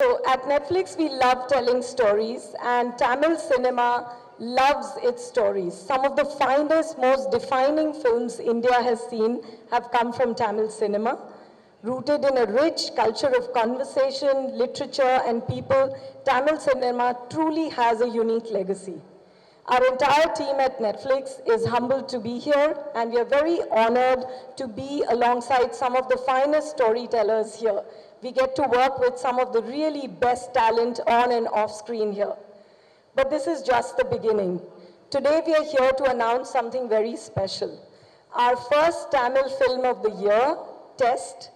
So at Netflix, we love telling stories, and Tamil cinema loves its stories. Some of the finest, most defining films India has seen have come from Tamil cinema. Rooted in a rich culture of conversation, literature, and people, Tamil cinema truly has a unique legacy. Our entire team at Netflix is humbled to be here, and we are very honored to be alongside some of the finest storytellers here. We get to work with some of the really best talent on and off screen here. But this is just the beginning. Today we are here to announce something very special. Our first Tamil film of the year, Test,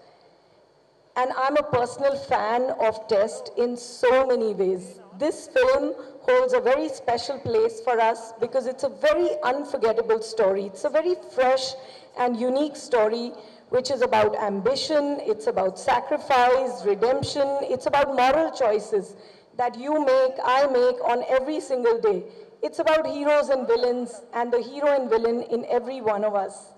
and I'm a personal fan of Test in so many ways. This film holds a very special place for us because it's a very unforgettable story. It's a very fresh and unique story which is about ambition, it's about sacrifice, redemption, it's about moral choices that you make, I make on every single day. It's about heroes and villains and the hero and villain in every one of us.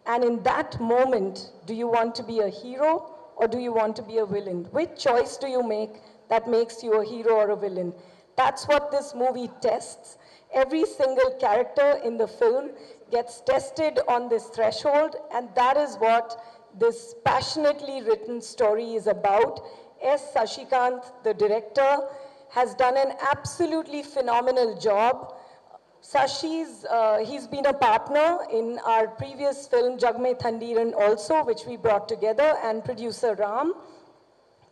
And in that moment, do you want to be a hero or do you want to be a villain? Which choice do you make that makes you a hero or a villain? That's what this movie tests. Every single character in the film gets tested on this threshold, and that is what this passionately written story is about. S. Sashikant, the director, has done an absolutely phenomenal job. He's been a partner in our previous film, Jag Mein Thandiran also, which we brought together, and producer Ram.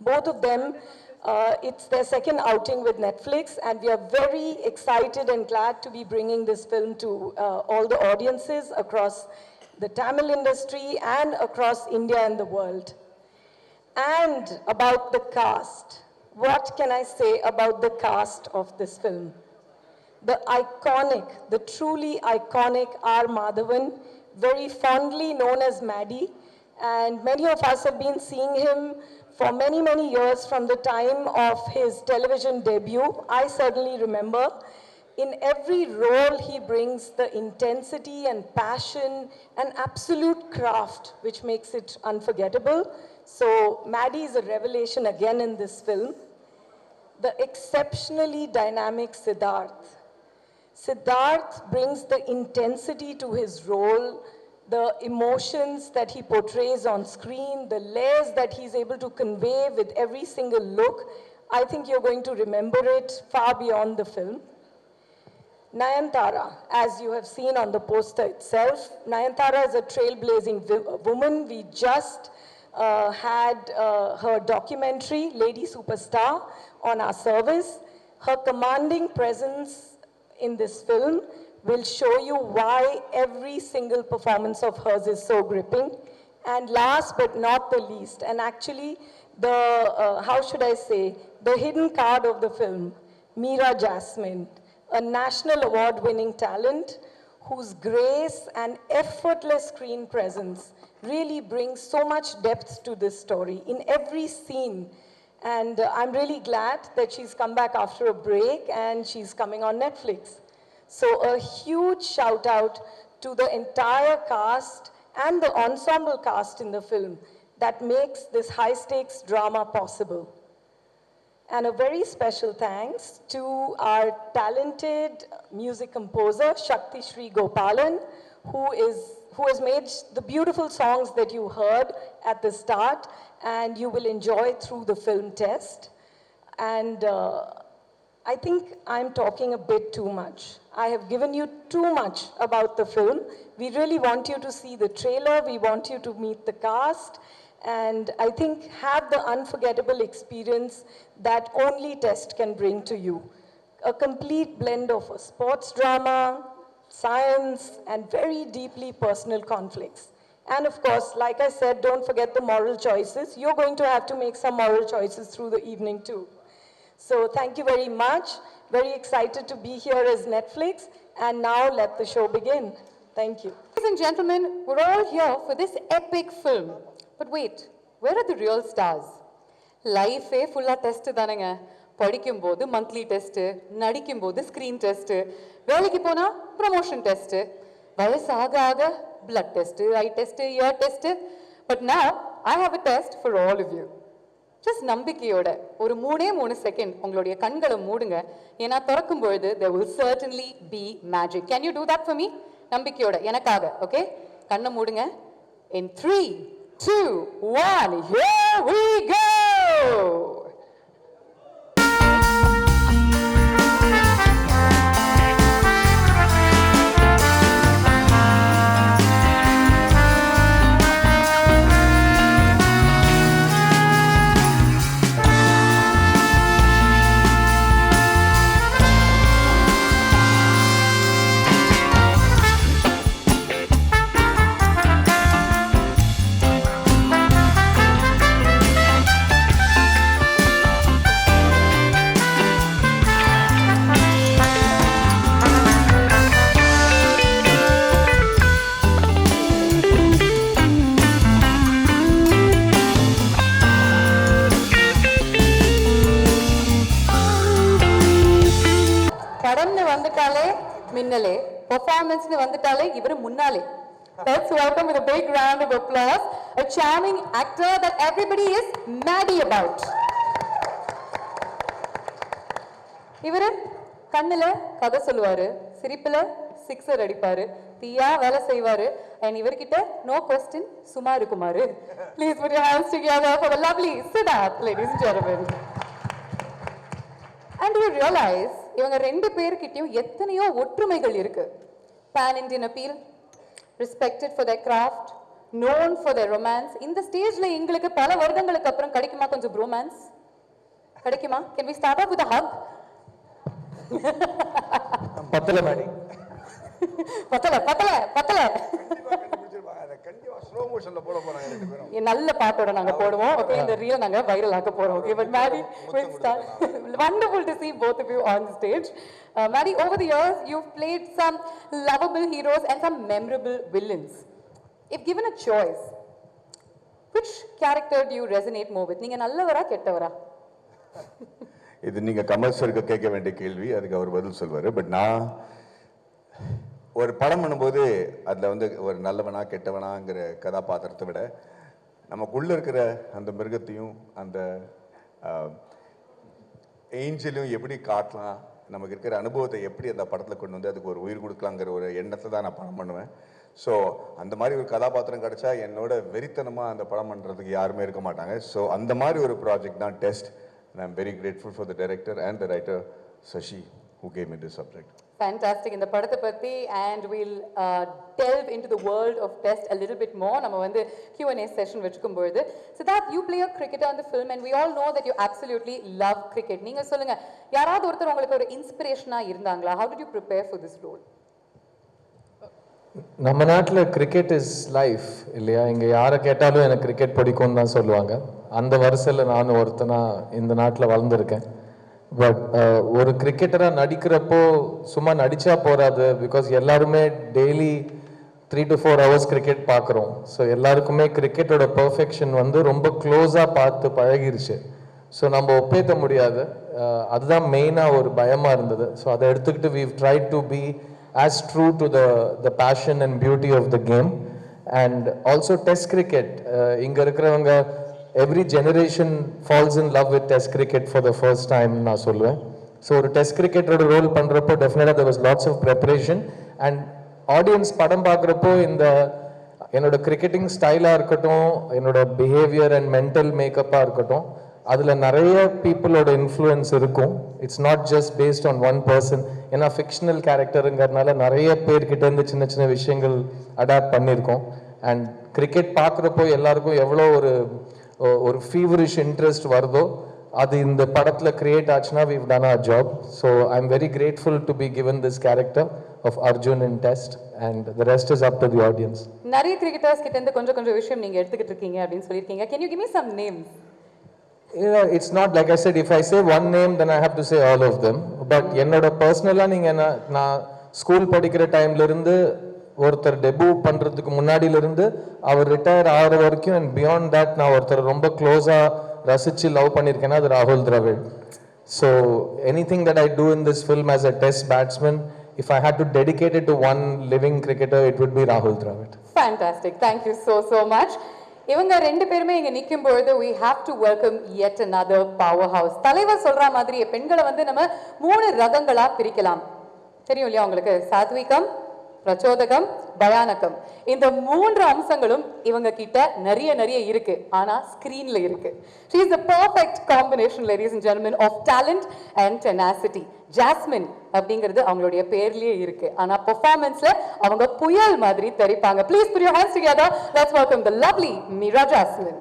Both of them, it's their second outing with Netflix, and we are very excited and glad to be bringing this film to all the audiences across the Tamil industry and across India and the world. And about the cast. What can I say about the cast of this film? The iconic, the truly iconic R. Madhavan, very fondly known as Maddie, and many of us have been seeing him for many, many years from the time of his television debut. I certainly remember. In every role, he brings the intensity and passion and absolute craft, which makes it unforgettable. So Maddie is a revelation again in this film. The exceptionally dynamic Siddharth. Siddharth brings the intensity to his role, the emotions that he portrays on screen, the layers that he's able to convey with every single look. I think you're going to remember it far beyond the film. Nayanthara, as you have seen on the poster itself, Nayanthara is a trailblazing woman. We just had her documentary, Lady Superstar, on our service. Her commanding presence in this film will show you why every single performance of hers is so gripping. And last but not the least, and actually the, how should I say, the hidden card of the film, Meera Jasmine, a national award-winning talent whose grace and effortless screen presence really brings so much depth to this story in every scene. And I'm really glad that she's come back after a break and she's coming on Netflix. So a huge shout out to the entire cast and the ensemble cast in the film that makes this high stakes drama possible. And a very special thanks to our talented music composer, Shakti Sri Gopalan, who has made the beautiful songs that you heard at the start and you will enjoy through the film Test. And I think I'm talking a bit too much. I have given you too much about the film. We really want you to see the trailer. We want you to meet the cast. And I think have the unforgettable experience that only Test can bring to you. A complete blend of a sports drama, science, and very deeply personal conflicts. And of course, like I said, don't forget the moral choices. You're going to have to make some moral choices through the evening too. So thank you very much. Very excited to be here as Netflix. And now let the show begin. Thank you. Ladies and gentlemen, we're all here for this epic film. But wait, where are the real stars? Life full of test தானங்க. படிக்கும்போது monthly test, நடிக்கும்போது screen test, வேலைக்கு போனா promotion test, வயசு ஆக ஆக blood test, eye test, ear test. But now I have a test for all of you. Just நம்பிக்கையோட ஒரு 3 செகண்ட் உங்களுடைய கண்களை மூடுங்க. ஏன்னா திறக்கும் பொழுது there will certainly be magic. Can you do that for me? நம்பிக்கையோட எனக்காக. ஓகே, கண்ணை மூடுங்க. In 3, 2, 1, here we go. படம்னு வந்துட்டாலே மின்னலே, பெர்ஃபார்மன்ஸ்னு வந்துட்டாலே இவரு முன்னாலே. Let's welcome with a big round of applause a charming actor that everybody is maddy about. இவரு கண்ணுல கதை சொல்லுவாரு, சிரிப்புல சிக்ஸர் அடிப்பாரு, தீயா வேலை செய்வாரு. and இவர்கிட்ட no question சும்மா இருக்குமாரு. Please put your hands together for the lovely Siddharth, ladies and gentlemen. And you realize இவங்க ரெண்டு பேர்கிட்டயும் எத்தனையோ ஒற்றுமைகள் இருக்கு. pan Indian appeal, respected for their craft, known for their romance. இந்த ஸ்டேஜ்ல எங்களுக்கு பல வருடங்களுக்கு அப்புறம் கிடைக்குமா கொஞ்சம் bromance? கிடைக்குமா? Can we start off with a hug? பத்தல மேடி பத்தல பத்தல பத்தல கண்டிப்பா ஸ்லோ மோஷன்ல போட போறாங்க ரெண்டு பேரும். நல்ல பாட்டோட நாங்க போடுவோம். ஓகே, இந்த ரீல் நாங்க வைரல் ஆக்க போறோம். Okay, but Maddy will start. Wonderful to see both of you on stage. Maddie, over the years you've played some lovable heroes and some memorable villains. If given a choice, which character do you resonate more with? நீங்க நல்லவரா கெட்டவரா? இது நீங்க கமர்ஷியலுக்கு கேட்க வேண்டிய கேள்வி, அதுக்கு அவர் பதில் சொல்வாரு. பட் நான் ஒரு படம் பண்ணும்போது அதில் வந்து ஒரு நல்லவனா கெட்டவனாங்கிற கதாபாத்திரத்தை விட நமக்குள்ள இருக்கிற அந்த மிருகத்தையும் அந்த ஏஞ்சலையும் எப்படி காட்டலாம், நமக்கு இருக்கிற அனுபவத்தை எப்படி அந்த படத்தில் கொண்டு வந்து அதுக்கு ஒரு உயிர் கொடுக்கலாங்கிற ஒரு எண்ணத்தை தான் நான் படம் பண்ணுவேன். ஸோ அந்த மாதிரி ஒரு கதாபாத்திரம் கிடைச்சா என்னோட வெறித்தனமாக அந்த படம் பண்ணுறதுக்கு யாருமே இருக்க மாட்டாங்க. ஸோ அந்த மாதிரி ஒரு ப்ராஜெக்ட் தான் test. and I'm very grateful for the director and the writer Sashi who gave me this subject. Fantastic. இந்த படத்தை பத்தி and we'll delve into the world of Test a little bit more. நம்ம வந்து Q&A session வெச்சுக்கும் பொழுது Siddharth, you play a cricketer in the film and we all know that you absolutely love cricket. நீங்க சொல்லுங்க, யாராவது ஒருத்தர் உங்களுக்கு ஒரு இன்ஸ்பிரேஷனா இருந்தாங்களா? How did you prepare for this role? நம்ம நாட்டில் கிரிக்கெட் இஸ் லைஃப் இல்லையா? இங்கே யாரை கேட்டாலும் எனக்கு கிரிக்கெட் பிடிக்கும்னு தான் சொல்லுவாங்க. அந்த வரிசையில் நானும் ஒருத்தனா இந்த நாட்டில் வளர்ந்துருக்கேன். பட் ஒரு கிரிக்கெட்டராக நடிக்கிறப்போ சும்மா நடித்தா போகாது. பிகாஸ் எல்லாருமே டெய்லி 3 to 4 hours கிரிக்கெட் பார்க்குறோம். ஸோ எல்லாருக்குமே கிரிக்கெட்டோட பர்ஃபெக்ஷன் வந்து ரொம்ப க்ளோஸாக பார்த்து பழகிருச்சு. ஸோ நம்ம ஒப்பேற்ற முடியாது. அதுதான் மெயினாக ஒரு பயமாக இருந்தது. ஸோ அதை எடுத்துக்கிட்டு we've tried to be as true to the passion and beauty of the game. And also test cricket, inga irukravanga every generation falls in love with test cricket for the first time na solluven. So ஒரு test cricketer role பண்றப்போ definitely there was lots of preparation and audience படம் பார்க்கறப்போ இந்த என்னோட cricketing ஸ்டைலா இருக்கட்டும், என்னோட behavior and mental makeup இருக்கட்டும், அதுல நிறைய பீப்புளோட இன்ஃப்ளூயன்ஸ் இருக்கும். It's not just based on one person. ஏன்னா ஃபிக்ஷனல் கேரக்டருங்கிறதுனால நிறைய பேர்கிட்ட இருந்து சின்ன சின்ன விஷயங்கள் அடாப்ட் பண்ணியிருக்கோம். அண்ட் கிரிக்கெட் பார்க்குறப்போ எல்லாருக்கும் எவ்வளோ ஒரு ஃபீவரிஷ் இன்ட்ரெஸ்ட் வருதோ அது இந்த படத்தில் கிரியேட் ஆச்சுன்னா we've done our job. So I'm very grateful to be given this character of Arjun in Test and the rest is up to the audience. நிறைய கிரிக்கெட்டர்ஸ் கிட்ட இருந்து கொஞ்சம் கொஞ்சம் விஷயம் நீங்க எடுத்துக்கிட்டு இருக்கீங்க அப்படின்னு சொல்லியிருக்கீங்க. Can you give me some names? Yeah, it's not like I said, if I say one name then I have to say all of them. But என்னோட பர்சனலாக நீங்கள் நான் ஸ்கூல் படிக்கிற டைம்ல இருந்து ஒருத்தர் டெபியூ பண்ணுறதுக்கு முன்னாடியிலிருந்து அவர் ரிட்டையர் ஆகிற வரைக்கும் அண்ட் பியாண்ட் தட் நான் ஒருத்தர் ரொம்ப க்ளோஸாக ரசித்து லவ் பண்ணியிருக்கேன்னா அது ராகுல் Dravid. So anything that I do in this film as a test batsman, if I had to dedicate it to one living cricketer, it would be Rahul Dravid. Fantastic. Thank you so much. இவங்க ரெண்டு பேருமே இங்க நிற்கும் பொழுது we have to welcome yet another powerhouse. தலைவர் சொல்ற மாதிரி பெண்களை வந்து நம்ம 3 ரகங்களா பிரிக்கலாம். தெரியும் இல்லையா உங்களுக்கு? சாத்விகம், பிரச்சோதகம், பயானகம். இந்த 3 அம்சங்களும் இவங்க கிட்ட நிறைய இருக்கு. ஆனா ஸ்கிரீன்ல இருக்கு. She is the perfect combination, ladies and gentlemen, of talent and tenacity. Jasmine அப்படிங்கிறது அவங்களுடைய பேர்லயே இருக்கு. ஆனா பெர்ஃபார்மன்ஸ்ல அவங்க புயல் மாதிரி தெரிப்பாங்க. Please put your hands together. Let's welcome the lovely Meera Jasmine.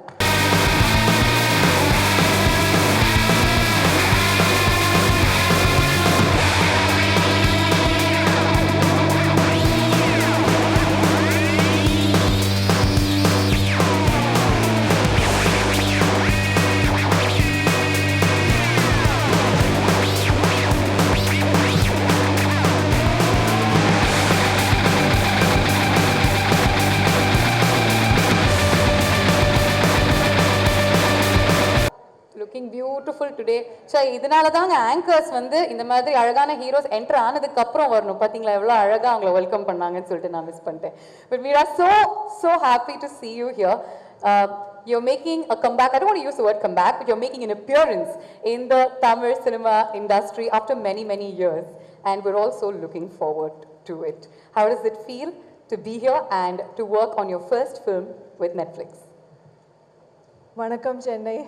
Looking beautiful today. சரி, இதனால தாங்க ஆங்கர்ஸ் வந்து இந்த மாதிரி அழகான ஹீரோஸ் என்டர் ஆனதுக்கு அப்புறம் வரணும். பாத்தீங்களா எவ்வளவு அழகா அவங்கள வெல்கம் பண்ணாங்கன்னு சொல்லிட்டு நான் மிஸ் பண்ணிட்டேன். But we are so happy to see you here. You're making a comeback. I don't want to use the word comeback, but you're making an appearance in the Tamil cinema industry after many years, and we're also looking forward to it. How does it feel to be here and to work on your first film with Netflix? வணக்கம் சென்னை.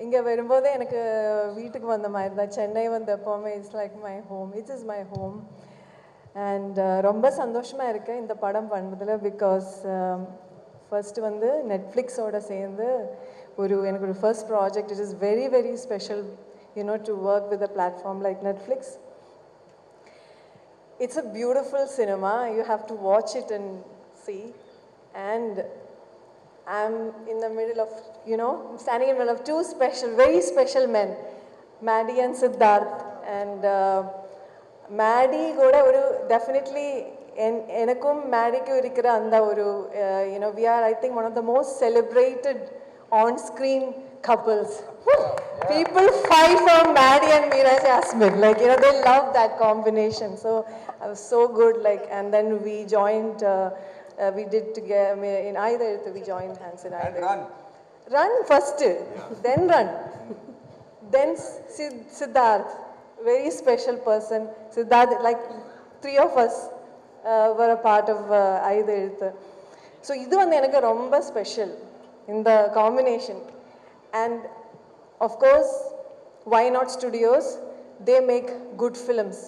இங்கே வரும்போதே எனக்கு வீட்டுக்கு வந்த மாதிரி தான். சென்னை வந்து எப்போவுமே it's like my home. It's is my home. And ரொம்ப சந்தோஷமாக இருக்கேன் இந்த படம் பண்ணதில். பிகாஸ் ஃபர்ஸ்ட் வந்து நெட்ஃப்ளிக்ஸோட சேர்ந்து எனக்கு ஒரு first project. It is very special to work with a platform like Netflix. It's a beautiful cinema. You have to watch it and see. And I'm in the middle of, I'm standing in the middle of 2 very special men, Maddie and Siddharth. And Maddie கூட ஒரு definitely எனக்கும் மேடிக்கும் இருக்கிற அந்த ஒரு we are, I think, one of the most celebrated on-screen couples. People fight for Maddie and Meera Jasmine. Like, they love that combination. So I was so good. Like, and then we joined, we did together, in either, we joined hands in either. And Run first, then run. Then Siddharth, very special person. Siddharth, like 3 of us were a part of either. So இது வந்து எனக்கு ரொம்ப special இந்த combination. And of course, Why Not Studios, they make good films.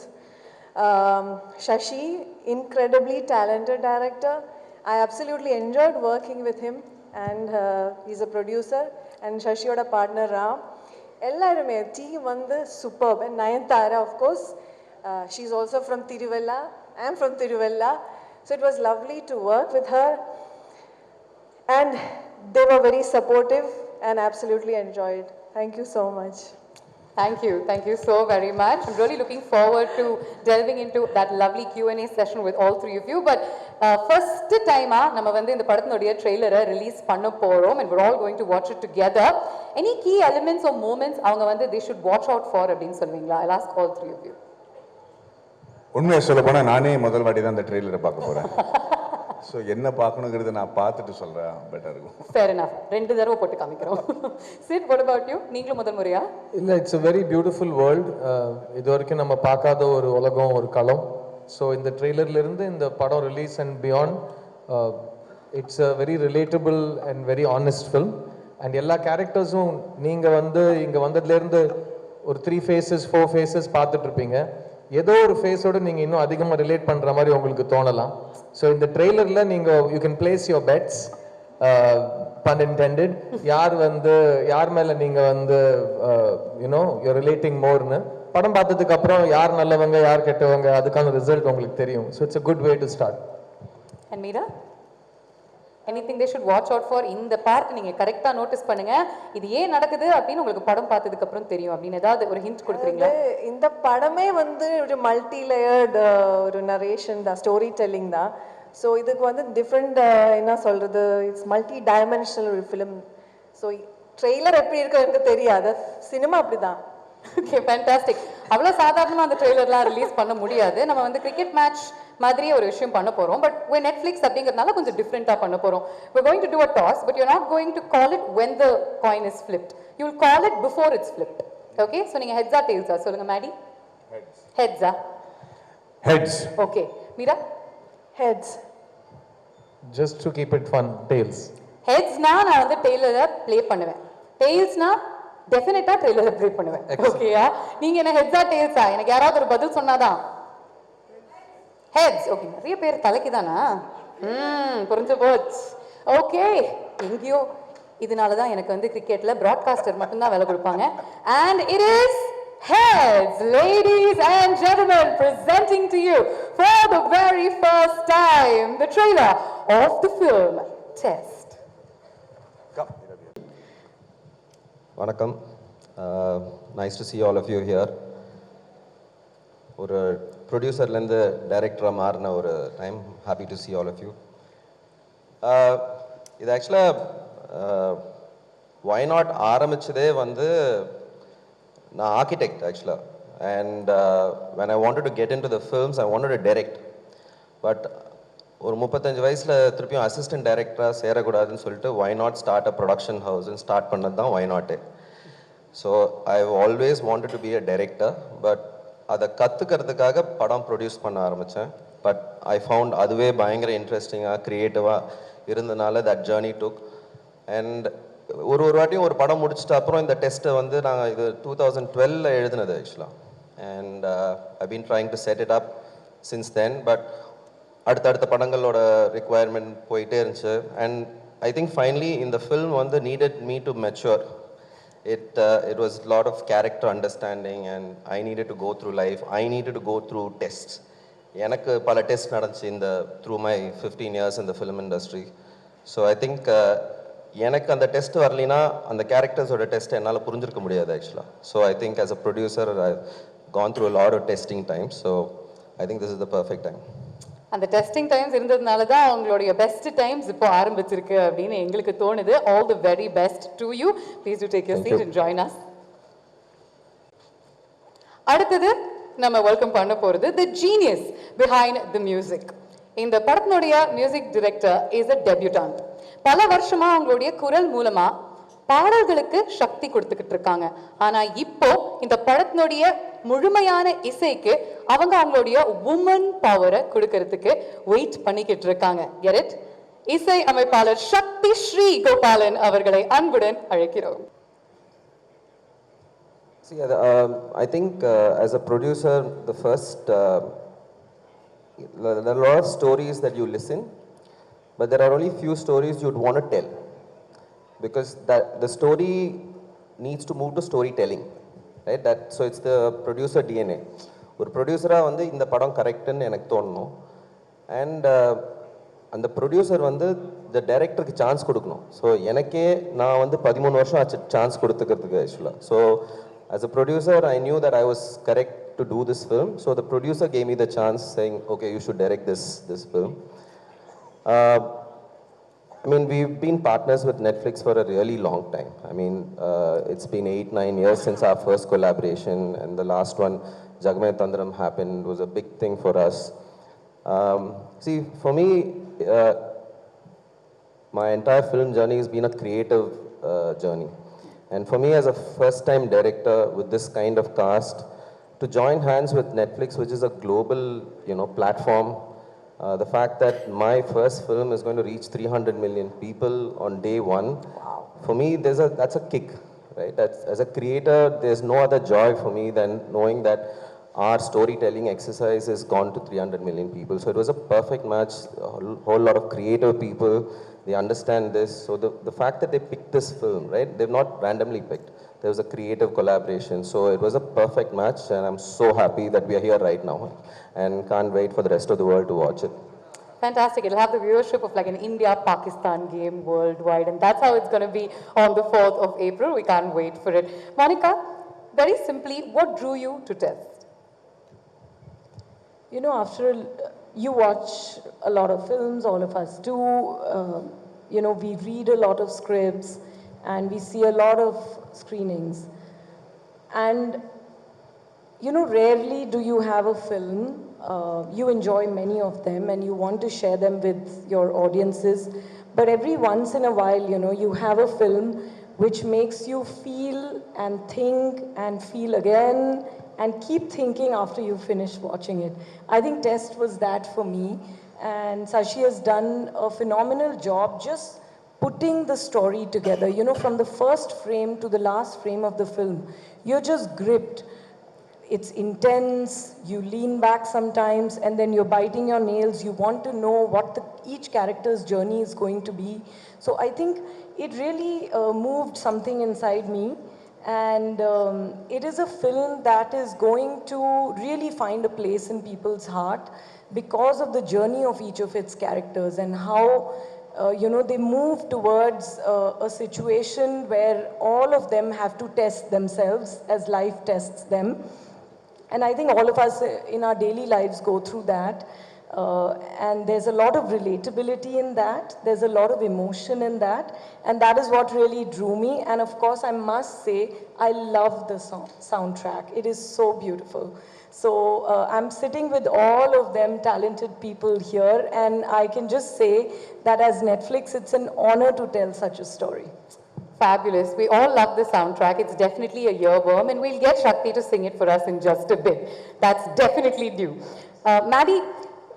Shashi, incredibly talented director. I absolutely enjoyed working with him, and he's a producer. And Shashiyoda partner Ram. Ellarume team வந்து superb. And Nayanthara, of course, she's also from Tiruvalla. I am from Tiruvalla. So it was lovely to work with her. And they were very supportive and absolutely enjoyed. Thank you so much. Thank you so very much. I'm really looking forward to delving into that lovely Q&A session with all 3 of you. But first time நம்ம வந்து இந்த படத்தினுடைய ட்ரெய்லரை release பண்ண போறோம், and we're all going to watch it together. Any key elements or moments அவங்க வந்து they should watch out for அப்படின்னு சொல்வீங்களா? I'll ask all 3 of you. உண்மையை சொல்ல போனா நானே முதல் வாட்டி தான் இந்த ட்ரெய்லரை பார்க்க போறேன். ஸோ என்ன பார்க்கணுங்கிறத நான் பார்த்துட்டு சொல்றேன், பெட்டர் இருக்கும். Fair enough. 2 தடவை போட்டு காமிக்கிறோம். Sid, what about you? நீங்களும் முதல் முறையா? இல்லை, it's a very beautiful world. இது வரைக்கும் நம்ம பார்க்காத ஒரு உலகம், ஒரு களம். ஸோ இந்த ட்ரெய்லர்லேருந்து இந்த படம் release and beyond, it's a very relatable and very honest film. And எல்லா கேரக்டர்ஸும் நீங்கள் வந்து இங்கே வந்ததுலேருந்து ஒரு 3 phases 4 phases பார்த்துட்டு இருப்பீங்க. ஏதோ ஒரு ஃபேஸோடு நீங்கள் இன்னும் அதிகமாக ரிலேட் பண்ணுற மாதிரி உங்களுக்கு தோணலாம். ஸோ இந்த ட்ரெய்லரில் நீங்கள் you can place your bets, pun intended, யார் மேலே நீங்கள் வந்து யூர் ரிலேட்டிங் மோர்னு. படம் பார்த்ததுக்கு அப்புறம் யார் நல்லவங்க யார் கெட்டவங்க அதுக்கான ரிசல்ட் உங்களுக்கு தெரியும். So it's a good way to start. And Meera? Anything they should watch out for? இந்த பார்ட் நீங்க கரெக்ட்டா நோட்டீஸ் பண்ணுங்க, இது ஏன் நடக்குது அப்படின்னு உங்களுக்கு படம் பார்த்ததுக்கு அப்புறம் தெரியும் அப்படின்னு ஏதாவது ஒரு ஹிண்ட் கொடுக்குறீங்களா? இந்த படமே வந்து ஒரு மல்டி லேயர்டு ஒரு நரேஷன் தான், ஸ்டோரி டெல்லிங் தான். ஸோ இதுக்கு வந்து டிஃப்ரெண்ட் என்ன சொல்றது, இட்ஸ் மல்டி டைமென்ஷனல் ஒரு ஃபிலிம். ஸோ ட்ரெய்லர் எப்படி இருக்கு எனக்கு தெரியாது, சினிமா அப்படிதான். Okay, fantastic. அவ்வளோ சாதாரணமாக அந்த ட்ரெய்லர்லாம் ரிலீஸ் பண்ண முடியாது. நம்ம வந்து கிரிக்கெட் மேட்ச் மாதிரியே ஒரு விஷயம் பண்ண போறோம். பட் நெட்ஃப்ளிக்ஸ் அப்படிங்கிறதுனால கொஞ்சம் டிஃப்ரெண்ட்டாக பண்ண போறோம். we're going to do a toss, but you're not going to call it when the coin is flipped. You'll call it before it's flipped. Okay? So நீங்க heads-ஆ tails-ஆ சொல்லுங்க மேடி. Heads-ஆ. Heads. Okay. Meera? Heads. Just to keep it fun, tails. ஹெட்ஸ்னா நான் வந்து டெய்லரை play பண்ணுவேன். டெய்ல்ஸ்னா டெஃபினட்டா ட்ரெய்லரை ப்ளே பண்ணுவேன். ஓகேயா? நீங்க என்ன ஹெட்ஸா டெய்ல்ஸா? எனக்கு யாராவது ஒரு பதில் சொன்னாதான். ஹெட்ஸ். ஓகே, நிறைய பேர் தலைக்கு தானா? புரிஞ்சு போச்சு. ஓகே, எங்கேயோ இதனால தான் எனக்கு வந்து கிரிக்கெட்ல பிராட்காஸ்டர் மட்டும்தான் வேலை கொடுப்பாங்க. And it is heads, ladies and gentlemen, presenting to you for the very first time the trailer of the film Test. வணக்கம். Nice to see all of you here. ஒரு ப்ரொடியூசர்லேருந்து டைரக்டராக மாறின ஒரு time. Happy to see all of you. இது ஆக்சுவலாக why not ஆரம்பிச்சதே வந்து நான் architect ஆக்சுவலாக. And when I wanted to get into the films, I wanted to direct. But ஒரு 35 வயசில் திருப்பியும் அசிஸ்டன்ட் டைரக்டராக சேரக்கூடாதுன்னு சொல்லிட்டு why not start a production house and start பண்ணது தான் why not. So I always wanted to be a director. But அதை கற்றுக்கிறதுக்காக படம் produce பண்ண ஆரம்பித்தேன். பட் ஐ ஃபவுண்ட் அதுவே பயங்கர இன்ட்ரெஸ்டிங்காக க்ரியேட்டிவாக இருந்தனால தட் ஜேர்னி டுக். அண்ட் ஒரு வாட்டியும் ஒரு படம் முடிச்சிட்ட அப்புறம் இந்த டெஸ்ட்டை வந்து நாங்கள் இது 2012 எழுதினது ஆக்சுவலாக. And I been trying to set it up since then. But அடுத்தடுத்த படங்களோட ரிக்குவயர்மெண்ட் போயிட்டே இருந்துச்சு. அண்ட் ஐ திங்க் ஃபைனலி இந்த ஃபில்ம் வந்து needed me to mature. It was a lot of character understanding and I needed to go through life. I needed to go through tests. எனக்கு பல test நடந்துச்சு இந்த through my 15 years in the film industry. So I think எனக்கு அந்த test வரலினா அந்த கேரக்டர்ஸோட test என்னால் புரிஞ்சிருக்க முடியாது ஆக்சுவலாக. So I think as a producer I've gone through a lot of testing times. So I think this is the perfect time. அந்த testing times இருந்ததுனால தான் அவங்களுடைய பெஸ்ட் டைம்ஸ் இப்போ ஆரம்பிச்சிருக்கு அப்படின்னு எங்களுக்கு தோணுது. All the very best to you. Please do take your seat and join us. அடுத்தது நம்ம வெல்கம் பண்ண போறது the genius behind the music. இந்த படத்தினுடைய music director is a debutant. பல வருஷமா அவங்களுடைய குரல் மூலமா பாடல்களுக்கு சக்தி கொடுத்துக்கிட்டு இருக்காங்க. ஆனா இப்போ இந்த படத்தினுடைய முழுமையான இசைக்கு அவங்க அவங்களுடைய உமன் பவரை கொடுக்கறதுக்கு வெயிட் பண்ணிக்கிட்டு இருக்காங்க. Get it? இசை அமைப்பாளர் சக்தி ஸ்ரீ கோபாலன் அவர்களை அன்புடன் அழைக்கிறோம். See, I think as a producer, the first there are a lot of stories that you listen, but there are only few stories you'd want to tell, because the story needs to move to storytelling, right? So it's the producer DNA. ஒரு ப்ரொடியூசராக வந்து இந்த படம் கரெக்டுன்னு எனக்கு தோணணும். And அந்த producer வந்து இந்த டைரக்டருக்கு சான்ஸ் கொடுக்கணும். ஸோ எனக்கே நான் வந்து 13 வருஷம் ஆச்சு சான்ஸ் கொடுத்துக்கிறதுக்கு ஆக்சுவலாக. So as a producer I knew that I was correct to do this film. So the producer gave me the chance saying, okay, you should direct this film. I mean, we've been partners with Netflix for a really long time. I mean, it's been 8-9 years since our first collaboration, and the last one, Jagame Tandram, happened, was a big thing for us. See, for me, my entire film journey has been a creative journey. And for me, as a first-time director with this kind of cast, to join hands with Netflix, which is a global, platform, the fact that my first film is going to reach 300 million people on day one, for me, that's a kick, right? As a creator, there's no other joy for me than knowing that our storytelling exercise has gone to 300 million people. So it was a perfect match, a whole lot of creative people, they understand this. So the fact that they picked this film, right? They've not randomly picked. There was a creative collaboration. So it was a perfect match, and I'm so happy that we are here right now and can't wait for the rest of the world to watch it. Fantastic. It'll have the viewership of like an India-Pakistan game worldwide, and that's how it's going to be on the 4th of April. We can't wait for it. Monica, very simply, what drew you to Test? You know, you watch a lot of films, all of us do. We read a lot of scripts and we see a lot of screenings. And you know, rarely do you have a film, you enjoy many of them and you want to share them with your audiences. But every once in a while, you know, you have a film which makes you feel and think and feel again and keep thinking after you finish watching it. I think Test was that for me. And Sashi has done a phenomenal job just putting the story together. You know, from the first frame to the last frame of the film, you're just gripped. It's intense, you lean back sometimes, and then you're biting your nails. You want to know what each character's journey is going to be. So I think it really moved something inside me. And it is a film that is going to really find a place in people's heart because of the journey of each of its characters and how you know, they move towards a situation where all of them have to test themselves as life tests them. And I think all of us in our daily lives go through that. And there's a lot of relatability in that. There's a lot of emotion in that. And that is what really drew me. And of course, I must say, I love the soundtrack. It is so beautiful. So I'm sitting with all of them talented people here. And I can just say that as Netflix, it's an honor to tell such a story. Fabulous. We all love the soundtrack. It's definitely a earworm, and we'll get Shakti to sing it for us in just a bit. That's definitely due. Maddie,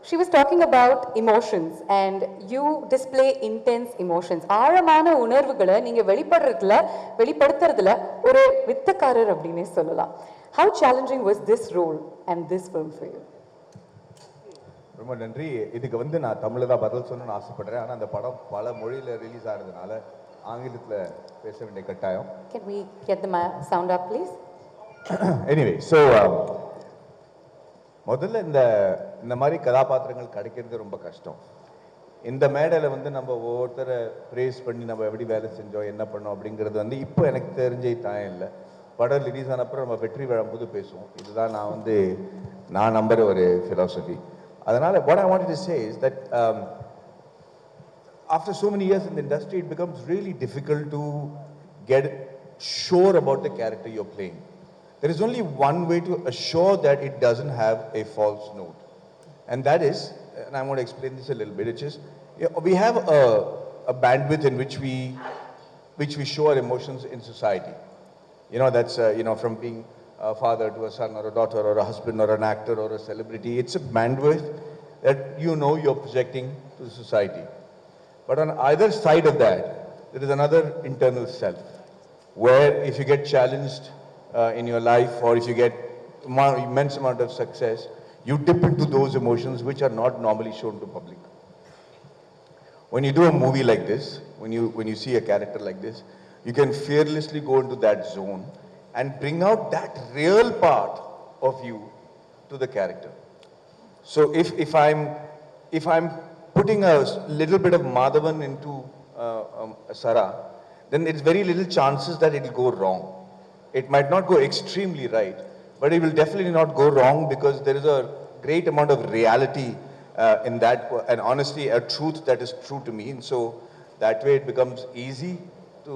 she was talking about emotions, and you display intense emotions. ஆழமான உணர்வுகளை நீங்க வெளிப்படுத்துறதுல ஒரு வித்தக்காரர் அப்படினே சொல்லலாம். How challenging was this role and this film for you? ரொம்ப நன்றி. இதுக்கு வந்து நான் தமிழ்ல தான் பதில் சொல்லணும்னு ஆசைப்படுறேன். ஆனா அந்த படம் பல மொழியில ரிலீஸ் ஆனதுனால ஆங்கிலத்துல பேச வேண்டிய கட்டாயம். Can we get the sound up, please? Anyway, so முதல்ல இந்த மாதிரி கதாபாத்திரங்கள் கிடைக்கிறது ரொம்ப கஷ்டம். இந்த மேடையில் வந்து நம்ம ஒவ்வொருத்தரை ப்ரேஸ் பண்ணி நம்ம எப்படி வேலை செஞ்சோம் என்ன பண்ணோம் அப்படிங்கிறது வந்து இப்போ எனக்கு தெரிஞ்சே தாயம் இல்லை. படம் ரிலீஸ் ஆனப்பறம் நம்ம வெற்றி விழும்போது பேசுவோம். இதுதான் நான் நம்புற ஒரு philosophy. அதனால what I wanted to say is that after so many years in the industry, it becomes really difficult to get sure about the character you're playing. There is only one way to assure that it doesn't have a false note. And that is, and I'm going to explain this a little bit, which is, we have a bandwidth in which we show our emotions in society. You know, that's, from being a father to a son or a daughter or a husband or an actor or a celebrity. It's a bandwidth that you're projecting to the society. But on either side of that, there is another internal self, where if you get challenged in your life or if you get immense amount of success, you dip into those emotions which are not normally shown to public. When you do a movie like this, when you see a character like this, you can fearlessly go into that zone and bring out that real part of you to the character. So if I'm putting a little bit of Madhavan into Sara, then it's very little chances that it will go wrong. It might not go extremely right, but it will definitely not go wrong because there is a great amount of reality in that, and honestly, a truth that is true to me. And so that way it becomes easy to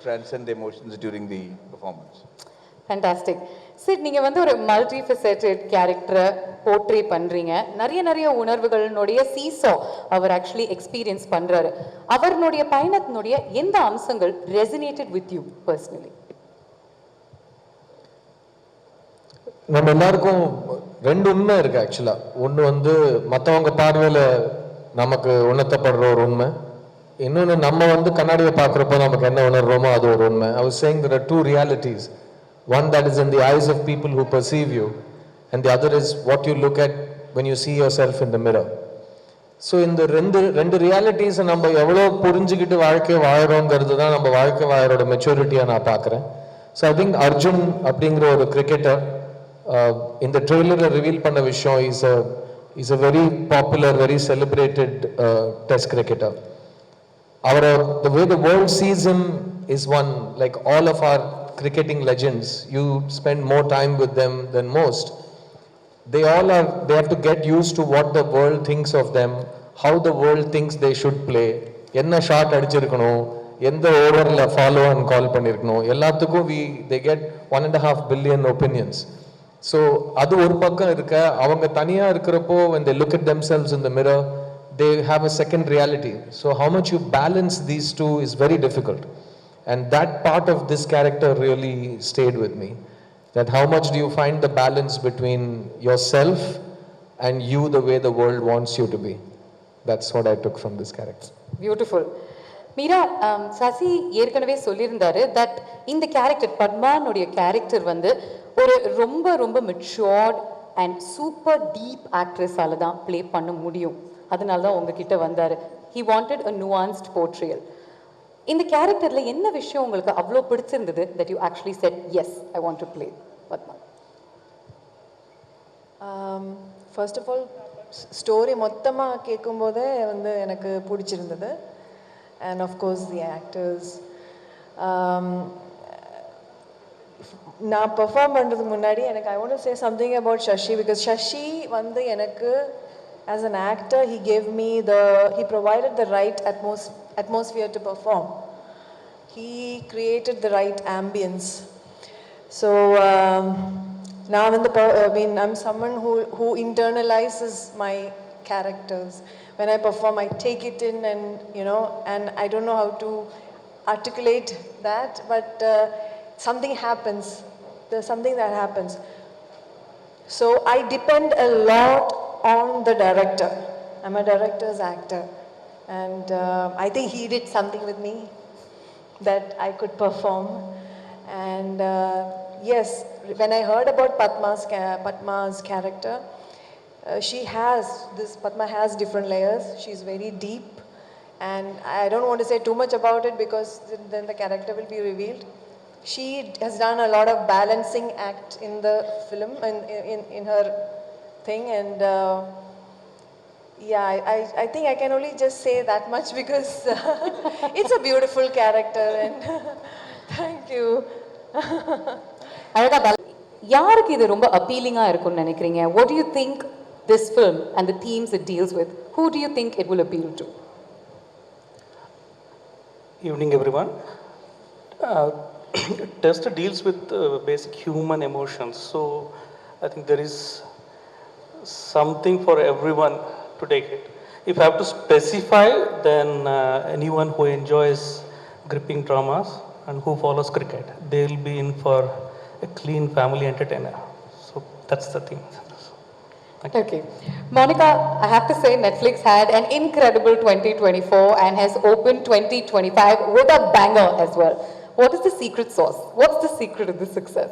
transcend the emotions during the performance. Fantastic. Sid, நீங்க வந்து ஒரு multi ஃபெசெட்டட் கேரக்டரை portray பண்றீங்க. நிறைய உணர்வுகளுடைய seesaw அவர் actually experience பண்றாரு. அவருடைய பயணத்தினுடைய எந்த அம்சங்கள் ரெசனேட்டட் வித் யூ பர்சனலி? நம்ம எல்லாருக்கும் ரெண்டு உண்மை இருக்கு ஆக்சுவலா. ஒன்று வந்து மற்றவங்க பார்வையில் நமக்கு உணர்த்தப்படுற ஒரு உண்மை, இன்னொன்று நம்ம வந்து கண்ணாடியை பார்க்குறப்போ நமக்கு என்ன உணர்றோமோ அது ஒரு உண்மை. I was saying there are two realities. One that is in the eyes of people who perceive you, and the other is what you look at when you see yourself in the mirror. So இந்த ரெண்டு ரியாலிட்டிஸை நம்ம எவ்வளோ புரிஞ்சுக்கிட்டு வாழ்க்கை வாழறோங்கிறது தான் நம்ம வாழ்க்கை வாழறோட மெச்சூரிட்டியாக நான் பார்க்குறேன். ஸோ ஐ திங்க் அர்ஜுன் அப்படிங்கிற ஒரு கிரிக்கெட்டர் இந்த ட்ரெய்லரில் ரிவீல் பண்ண விஷயம் is a very popular, very celebrated test cricketer. The way the world sees him is one, like all of our cricketing legends, you spend more time with them than most. They have to get used to what the world thinks of them, how the world thinks they should play, enna shot adichirukano, எந்த ஓவரில் follow and call பண்ணியிருக்கணும், எல்லாத்துக்கும் they get 1.5 billion opinions. So அது ஒரு பக்கம் இருக்க, அவங்க தனியாக இருக்கிறப்போ when they look at themselves in the mirror, they have a second reality. So how much you balance these two is very difficult. And that part of this character really stayed with me. That how much do you find the balance between yourself and you the way the world wants you to be. That's what I took from this character. Beautiful. Meera, Sasi ஏற்கனவே சொல்லியிருந்தாரு that இந்த character பத்மானுடைய character வந்து ஒரு ரொம்ப ரொம்ப matured and super deep ஆக்ட்ரஸால தான் play பண்ண முடியும். அதனால தான் உங்ககிட்ட வந்தாரு. He wanted a nuanced portrayal. இந்த கேரக்டர்ல என்ன விஷயம் உங்களுக்கு அவ்வளோ பிடிச்சிருந்தது that you actually said yes I want to play Padma? First of all story மொத்தமாக கேட்கும்போதே வந்து எனக்கு பிடிச்சிருந்தது. And of course the actors. நான் பெர்ஃபார்ம் பண்ணுறதுக்கு முன்னாடி எனக்கு I want to say something about Sashi, because Sasi வந்து எனக்கு as an actor he provided the right atmosphere to perform. He created the right ambience. So now I'm someone who internalizes my characters. When I perform, I take it in, and and I don't know how to articulate that, but something happens. There's something that happens. So I depend a lot on the director. I'm a director's actor, and I think he did something with me that I could perform. And yes, when I heard about Padma's character, Padma has different layers. She's very deep, and I don't want to say too much about it because then the character will be revealed. She has done a lot of balancing act in the film, in her thing, and I think I can only just say that much because it's a beautiful character, and thank you. அழகா யாருக்கு இது ரொம்ப அப்பீலிங்கா இருக்கும்னு நினைக்கிறீங்க? What do you think this film and the themes it deals with, who do you think it will appeal to? Evening everyone. Test deals with basic human emotions, so I think there is something for everyone to take it. If I have to specify, then anyone who enjoys gripping dramas and who follows cricket, they'll be in for a clean family entertainer. So that's the thing. Okay. Monica, I have to say Netflix had an incredible 2024 and has opened 2025 with a banger as well. What is the secret sauce? What's the secret of this success?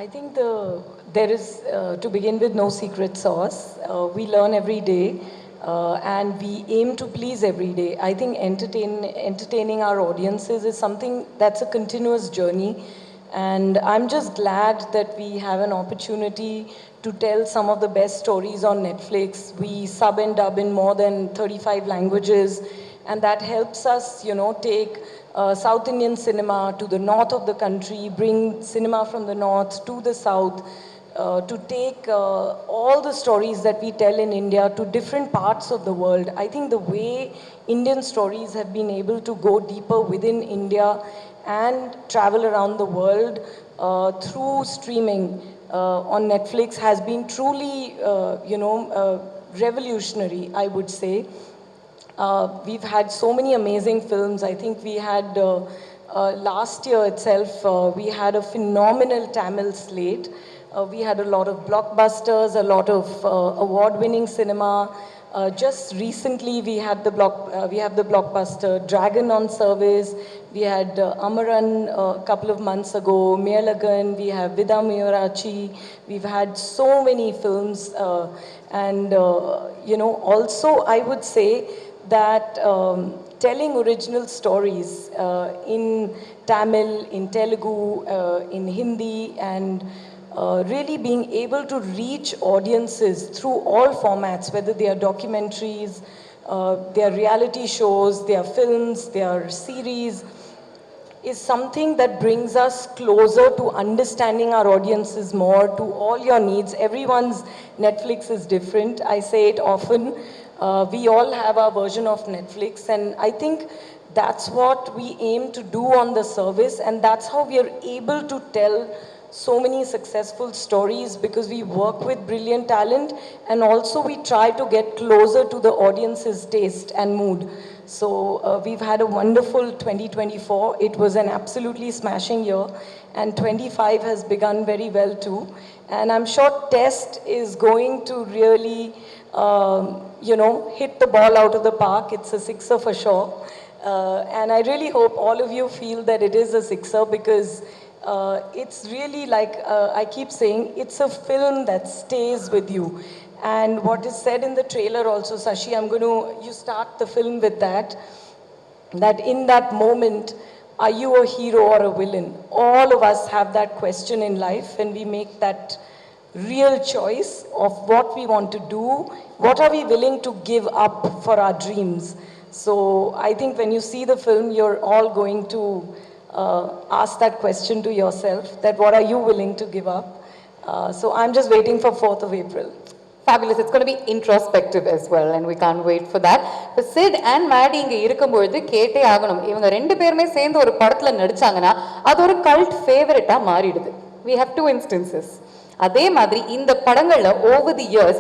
I think there is, to begin with, no secret sauce. We learn every day, and we aim to please every day. I think entertaining our audiences is something that's a continuous journey, and I'm just glad that we have an opportunity to tell some of the best stories on Netflix. We sub and dub in more than 35 languages, and that helps us, take South Indian cinema to the north of the country, bring cinema from the north to the south, to take all the stories that we tell in India to different parts of the world. I think the way Indian stories have been able to go deeper within India and travel around the world through streaming on Netflix has been truly, revolutionary, I would say. We've had so many amazing films. I think we had, last year itself, we had a phenomenal Tamil slate. We had a lot of blockbusters, a lot of award-winning cinema. Just recently, we have the blockbuster Dragon on Service. We had Amaran a couple of months ago, Mealagan. We have Vida Miyurachi. We've had so many films, and also I would say that telling original stories in Tamil, in Telugu, in Hindi, and really being able to reach audiences through all formats, whether they are documentaries, they are reality shows, they are films, they are series, is something that brings us closer to understanding our audiences more, to all your needs. Everyone's Netflix is different. I say it often. We all have our version of Netflix, and I think that's what we aim to do on the service, and that's how we are able to tell so many successful stories because we work with brilliant talent and also we try to get closer to the audience's taste and mood. So we've had a wonderful 2024. It was an absolutely smashing year, and 25 has begun very well too. And I'm sure Test is going to really, hit the ball out of the park. It's a sixer for sure. And I really hope all of you feel that it is a sixer because it's really like I keep saying, it's a film that stays with you. And what is said in the trailer also, Sashi, you start the film with that in that moment, are you a hero or a villain? All of us have that question in life and we make that real choice of what we want to do, what are we willing to give up for our dreams. So I think when you see the film, you're all going to ask that question to yourself, that what are you willing to give up? So I'm just waiting for 4th of April. Fabulous. It's going to be introspective as well, and we can't wait for that. But Sid and Maddie இங்க இருக்கும்போது கேட்டே ஆகணும். இவங்க ரெண்டு பேருமே சேர்ந்து ஒரு படத்துல நடிச்சாங்கன்னா அது ஒரு கல்ட் ஃபேவரட்டா மாறிடுது. We have two instances. அதே மாதிரி இந்த படங்கள்ல over the years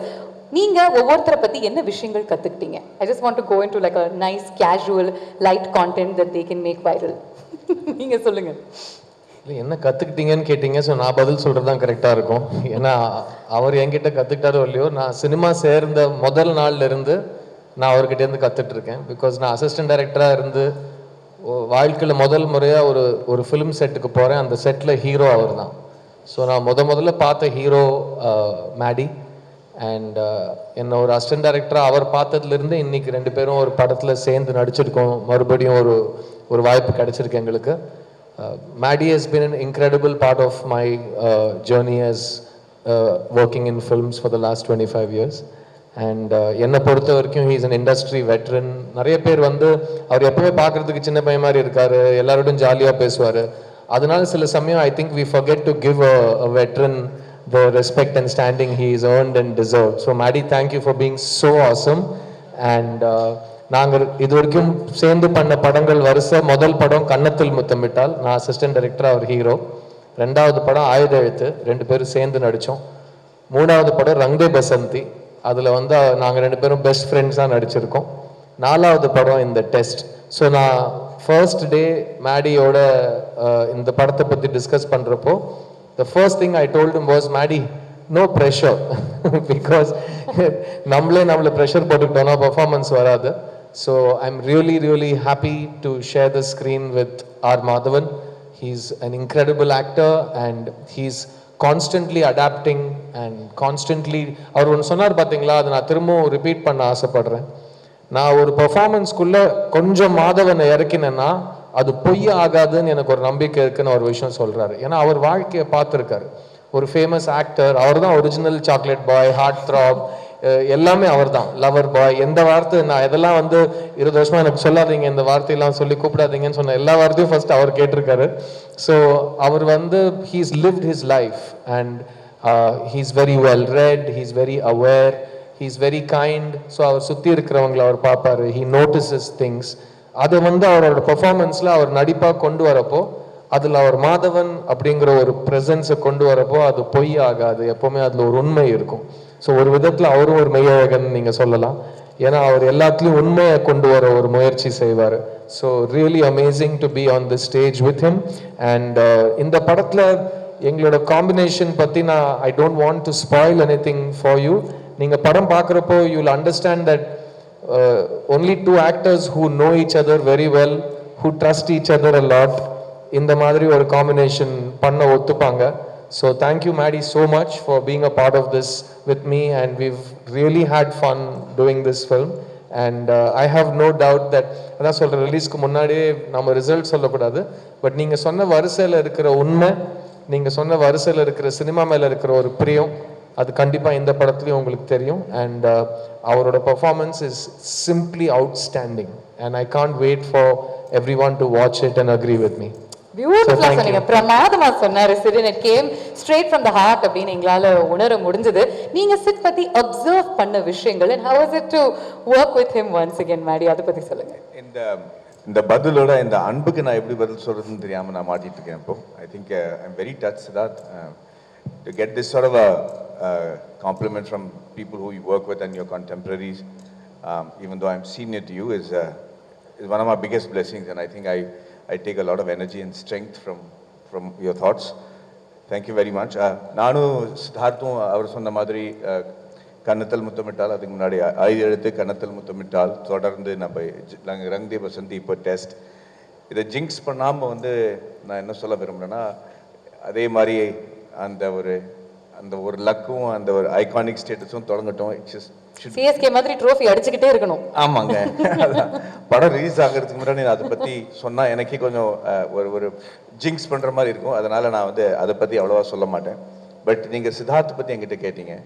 நீங்க ஒவ்வொருத்தரை பத்தி என்ன விஷயங்கள் கத்துக்கிட்டீங்க? I just want to go into like a nice casual light content that they can make viral. நீங்க சொல்லுங்க. இல்லை என்ன கற்றுக்கிட்டீங்கன்னு கேட்டிங்க. ஸோ நான் பதில் சொல்கிறது தான் கரெக்டாக இருக்கும். ஏன்னா அவர் என்கிட்ட கற்றுக்கிட்டாரோ இல்லையோ, நான் சினிமா சேர்ந்த முதல் நாள்லேருந்து நான் அவர்கிட்டேருந்து கற்றுட்ருக்கேன். பிகாஸ் நான் அசிஸ்டன்ட் டைரக்டராக இருந்து வாழ்க்கையில் முதல் முறையாக ஒரு ஃபிலிம் செட்டுக்கு போகிறேன். அந்த செட்டில் ஹீரோ அவர் தான். ஸோ நான் முதல்ல பார்த்த ஹீரோ மேடி. அண்ட் என்னை ஒரு அசிஸ்டன்ட் டைரக்டராக அவர் பார்த்ததுலேருந்து இன்றைக்கி ரெண்டு பேரும் ஒரு படத்தில் சேர்ந்து நடிச்சிருக்கோம். மறுபடியும் ஒரு வாய்ப்பு கிடைச்சிருக்கு எங்களுக்கு. Maddie has been an incredible part of my journey as working in films for the last 25 years. And என்னை பொறுத்த வரைக்கும் he is an industry veteran. நிறைய பேர் அவர் எப்பவுமே பார்க்குறதுக்கு சின்ன பையன் மாதிரி இருக்காரு, எல்லாரோடும் ஜாலியாக பேசுவார். அதனால சில சமயம் I think we forget to give a veteran the respect and standing he is earned and deserved. So Maddie, thank you for being so awesome. And நாங்கள் இது வரைக்கும் சேர்ந்து பண்ண படங்கள் முதல் படம் கன்னத்தில் முத்தமிட்டால், நான் அசிஸ்டன்ட் டைரக்டர், அவர் ஹீரோ. ரெண்டாவது படம் ஆயுத எழுத்து, ரெண்டு பேரும் சேர்ந்து நடித்தோம். மூணாவது படம் ரங்தே பசந்தி, அதில் நாங்கள் ரெண்டு பேரும் பெஸ்ட் ஃப்ரெண்ட்ஸாக நடிச்சிருக்கோம். நாலாவது படம் இந்த டெஸ்ட். ஸோ நான் ஃபர்ஸ்ட் டே மேடியோட இந்த படத்தை பற்றி டிஸ்கஸ் பண்ணுறப்போ the first thing I told him was, Maddie, no pressure. Because நம்மள ப்ரெஷர் போட்டுக்கிட்டோம்னா பர்ஃபார்மன்ஸ் வராது. So I'm really happy to share the screen with R. Madhavan. He's an incredible actor and he's constantly adapting and constantly, அவர் ஒன்று சொன்னார் பார்த்தீங்களா, அதை நான் திரும்பவும் repeat பண்ண ஆசைப்படுறேன். நான் ஒரு பர்ஃபார்மன்ஸ்குள்ளே கொஞ்சம் மாதவனை இறக்கினேன்னா அது பொய் ஆகாதுன்னு எனக்கு ஒரு நம்பிக்கை இருக்குன்னு ஒரு விஷயம் சொல்கிறாரு. ஏன்னா அவர் வாழ்க்கையை பார்த்துருக்காரு. ஒரு ஃபேமஸ் ஆக்டர், அவர் தான் original chocolate boy, heart throb, எல்லாமே அவர் தான். லவர் பாய், எந்த வார்த்தை நான் இதெல்லாம் 20 வருஷமா எனக்கு சொல்லாதீங்க, இந்த வார்த்தையெல்லாம் சொல்லி கூப்பிடாதீங்கன்னு சொன்ன எல்லா வார்த்தையும் ஃபர்ஸ்ட் அவர் கேட்டிருக்காரு. ஸோ அவர் he's lived his life and he's very well read, he's very aware, he's very kind. So அவர் சுற்றி இருக்கிறவங்களை அவர் பார்ப்பாரு, ஹீ நோட்டிசஸ் திங்ஸ். அதை அவரோட பெர்ஃபார்மன்ஸில் அவர் நடிப்பாக கொண்டு வரப்போ அதில் அவர் மாதவன் அப்படிங்கிற ஒரு ப்ரெசன்ஸை கொண்டு வரப்போ அது பொய் ஆகாது, எப்போவுமே அதில் ஒரு உண்மை இருக்கும். ஸோ ஒரு விதத்தில் அவரும் ஒரு மெய்யழகன் நீங்கள் சொல்லலாம். ஏன்னா அவர் எல்லாத்துலேயும் உண்மையை கொண்டு வர ஒரு முயற்சி செய்வார். So really amazing to be on the stage with him. And இந்த படத்தில் எங்களோட காம்பினேஷன் பற்றி நான் I don't want to spoil anything for you. நீங்கள் படம் பார்க்குறப்போ you will understand that only two actors who know each other very well, who trust each other a lot, இந்த மாதிரி ஒரு காம்பினேஷன் பண்ண ஒத்துப்பாங்க. So thank you Maddie so much for being a part of this with me, and we've really had fun doing this film. And I have no doubt that அதான் சொல்ற ரிலீஸ்க்கு முன்னாடியே நம்ம result சொல்லக்கூடாது, பட் நீங்கள் சொன்ன வரிசையில் இருக்கிற உண்மை, நீங்கள் சொன்ன வரிசையில் இருக்கிற சினிமா மேலே இருக்கிற ஒரு பிரியம், அது கண்டிப்பாக இந்த படத்துலையும் உங்களுக்கு தெரியும். அண்ட் அவரோட performance is simply outstanding and I can't wait for everyone to watch it and agree with me. பியூட்டிஃபுல்லா சொன்னீங்க, பிரமாதமா சொன்னாரு Sid. It came straight from the heart அப்படின்னு எங்களால உணர முடிஞ்சது. நீங்க சிட் பத்தி அப்சர்வ் பண்ண விஷயங்கள், and how was it to work with him once again, Maddie, அதை பத்தி சொல்லுங்க. இந்த இந்த பதிலோட இந்த அன்புக்கு நான் எப்படி பதில் சொல்றதுன்னு தெரியாமல் நான் மாட்டிட்டு இருக்கேன் இப்போ. I think I'm very touch that to get this sort of a compliment from people who you work with and your contemporaries, even though I'm senior to you, is one of my biggest blessings, and I think I take a lot of energy and strength from your thoughts. Thank you very much. நானும் சித்தார்த்தும் அவர் சொன்ன மாதிரி கன்னத்தல் முத்தமிட்டால், அதுக்கு முன்னாடி 5 எழுத்து கன்னத்தல் முத்தமிட்டால், தொடர்ந்து நம்ம ரங்தே பசந்தி இப்போ test, இதை ஜிங்க்ஸ் பண்ணாமல் நான் என்ன சொல்ல விரும்புகிறேன்னா, அதே மாதிரி அந்த ஒரு லக்கும் அந்த ஒரு ஐகானிக் ஸ்டேட்டஸும் தொடங்கட்டும். சிஎஸ்கே மாதிரி ட்ரோஃபி அடிச்சுக்கிட்டே இருக்கணும். ஆமாங்க. படம் ரிலீஸ் ஆகிறதுக்கு முன்னாடி நான் அதை பற்றி சொன்னால் எனக்கே கொஞ்சம் ஒரு ஜிங்க்ஸ் பண்ணுற மாதிரி இருக்கும். அதனால் நான் அதை பற்றி அவ்வளோவா சொல்ல மாட்டேன். பட் நீங்கள் சித்தார்த்தை பற்றி என்கிட்ட கேட்டீங்க.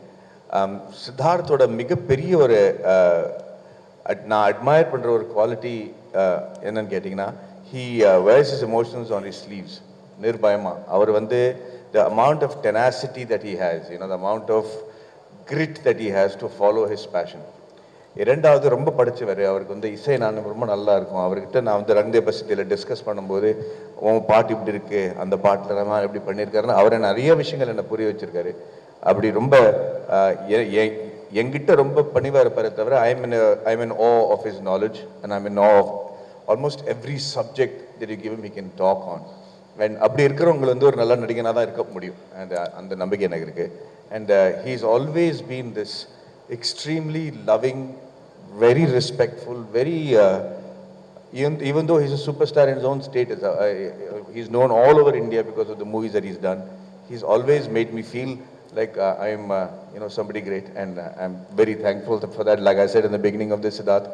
சித்தார்த்தோட மிகப்பெரிய ஒரு நான் அட்மயர் பண்ணுற ஒரு குவாலிட்டி என்னன்னு கேட்டிங்கன்னா, he wears his emotions on his sleeves. நிர்பயமா our the amount of tenacity that he has, the amount of grit that he has to follow his passion. இரண்டாவது ரொம்ப படிச்சவர். அவருக்கு இசை நான் ரொம்ப நல்லா இருக்கும். அவர்கிட்ட நான் ரங்தே பசந்தியில் டிஸ்கஸ் பண்ணும்போது, உன் பாட்டு இப்படி இருக்கு, அந்த பாட்டில் நான் எப்படி பண்ணியிருக்காருன்னு அவரை நிறைய விஷயங்கள் என்னை புரிய வச்சிருக்காரு. அப்படி ரொம்ப என்கிட்ட ரொம்ப பணிவாக இருப்பாரே தவிர, I'm in awe of his knowledge and I'm in awe of almost every subject that you give him he can talk on. And அப்படி இருக்கிறவங்க ஒரு நல்ல நடிகனாக தான் இருக்க முடியும். அந்த நம்பிக்கை எனக்கு இருக்கு. And he's always been this extremely loving, very respectful, very even though he's a superstar in his own state, he's known all over India because of the movies that he's done. He's always made me feel like I'm somebody great, and I'm very thankful for that. Like I said in the beginning of this, Siddharth,